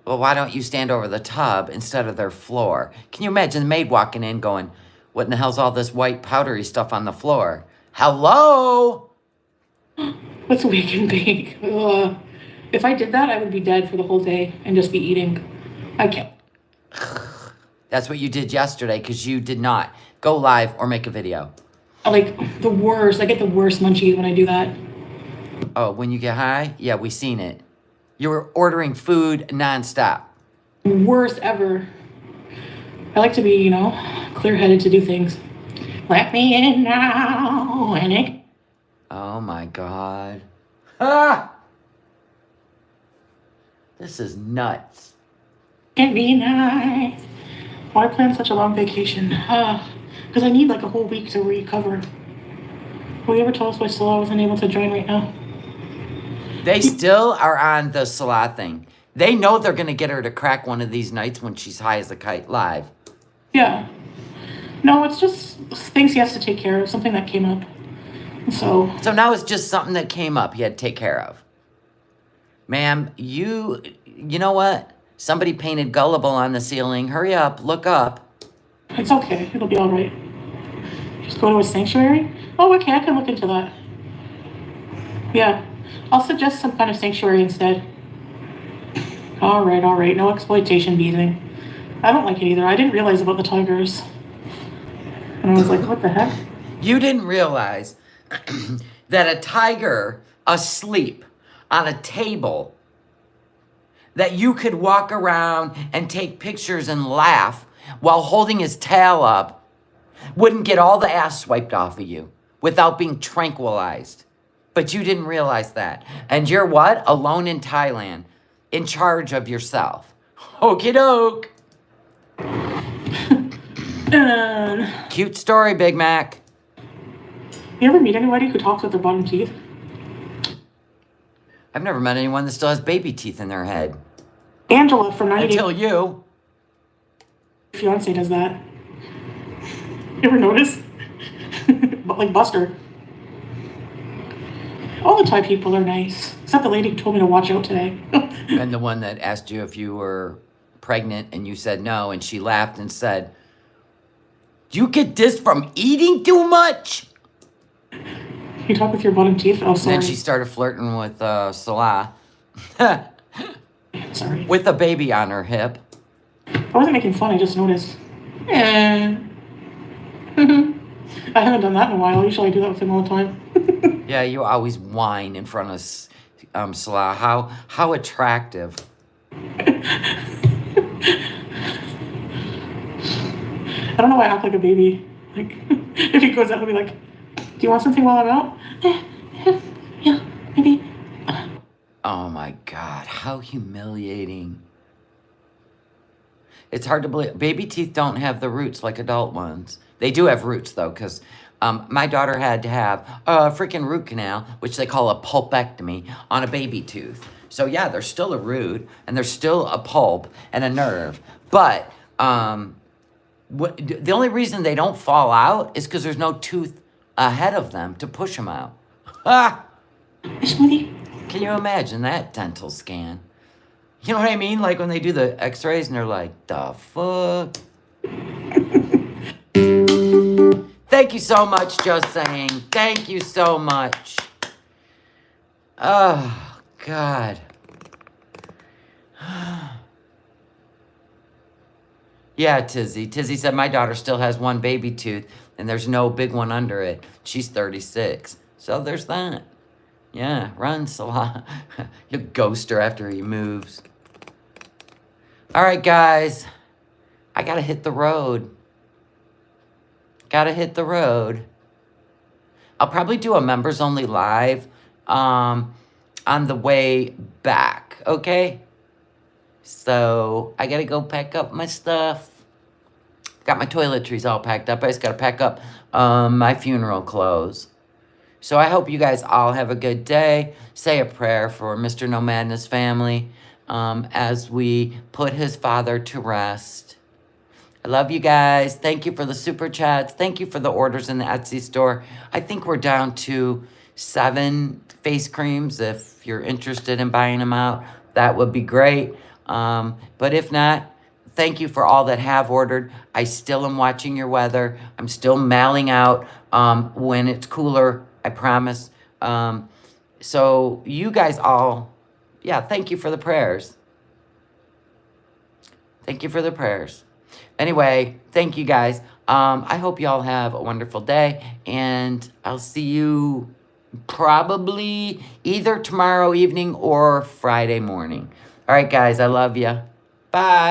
Well, why don't you stand over the tub instead of their floor? Can you imagine the maid walking in going, what in the hell's all this white powdery stuff on the floor? Hello? Let's wake and bake. If I did that, I would be dead for the whole day and just be eating. I can't. That's what you did yesterday because you did not go live or make a video. Like the worst. I get the worst munchies when I do that. Oh, when you get high? Yeah, we seen it. You were ordering food nonstop. Worst ever. I like to be, clear-headed to do things. Let me in now, and it. Oh my God. Ah! This is nuts. Can be nice. Why plan such a long vacation? Because I need like a whole week to recover. Will you ever tell us why Salah wasn't able to join right now? They still are on the Salah thing. They know they're going to get her to crack one of these nights when she's high as a kite live. Yeah. No, it's just things he has to take care of, something that came up. So So now it's just something that came up you had to take care of. Ma'am, you know what? Somebody painted gullible on the ceiling. Hurry up, look up. it's okay. It'll be all right. Just go to a sanctuary? Oh, okay. I can look into that. Yeah. I'll suggest some kind of sanctuary instead. All right, all right. No exploitation beating. I don't like it either. I didn't realize about the tigers. And I was like, what the heck? You didn't realize that a tiger asleep on a table that you could walk around and take pictures and laugh while holding his tail up wouldn't get all the ass swiped off of you without being tranquilized. But you didn't realize that. And you're what? Alone in Thailand, in charge of yourself. Okie doke. Cute story, Big Mac. You ever meet anybody who talks with their bottom teeth? I've never met anyone that still has baby teeth in their head. Angela from 90 Until you. Fiance does that. You ever notice? But like Buster. All the Thai people are nice. Except the lady who told me to watch out today. And the one that asked you if you were pregnant and you said no, and she laughed and said, "You get this from eating too much?" You talk with your bottom teeth? Oh, And sorry. then she started flirting with Salah. Sorry. With a baby on her hip. I wasn't making fun, I just noticed. I haven't done that in a while. Usually I do that with him all the time. Yeah, you always whine in front of Salah. How attractive. I don't know why I act like a baby. Like, if he goes out, he'll be like, "Do you want something while I'm out?" Yeah, maybe. Oh my God, how humiliating. It's hard to believe. Baby teeth don't have the roots like adult ones. They do have roots though, because my daughter had to have a freaking root canal, which they call a pulpectomy, on a baby tooth. So yeah, there's still a root, and there's still a pulp and a nerve. But the only reason they don't fall out is because there's no tooth ahead of them to push them out. Ah! Smoothie. Can you imagine that dental scan? You know what I mean? Like when they do the x-rays and they're like, the fuck? Thank you so much, just saying. Thank you so much. Oh, God. Yeah, Tizzy. Tizzy said my daughter still has one baby tooth and there's no big one under it. She's 36. So there's that. Yeah, run, Salah. You'll ghost her after he moves. All right, guys. I gotta hit the road. Gotta hit the road. I'll probably do a members only live on the way back, okay? So I gotta go pack up my stuff. Got my toiletries all packed up. I just gotta pack up my funeral clothes. So I hope you guys all have a good day. Say a prayer for Mr. No Madness family as we put his father to rest. I love you guys. Thank you for the super chats. Thank you for the orders in the Etsy store. I think we're down to 7 face creams. If you're interested in buying them out, that would be great. But if not, thank you for all that have ordered. I still am watching your weather. I'm still mailing out when it's cooler, I promise. So you guys all, yeah, thank you for the prayers. Thank you for the prayers. Anyway, thank you guys. I hope you all have a wonderful day, and I'll see you probably either tomorrow evening or Friday morning. All right, guys, I love you. Bye.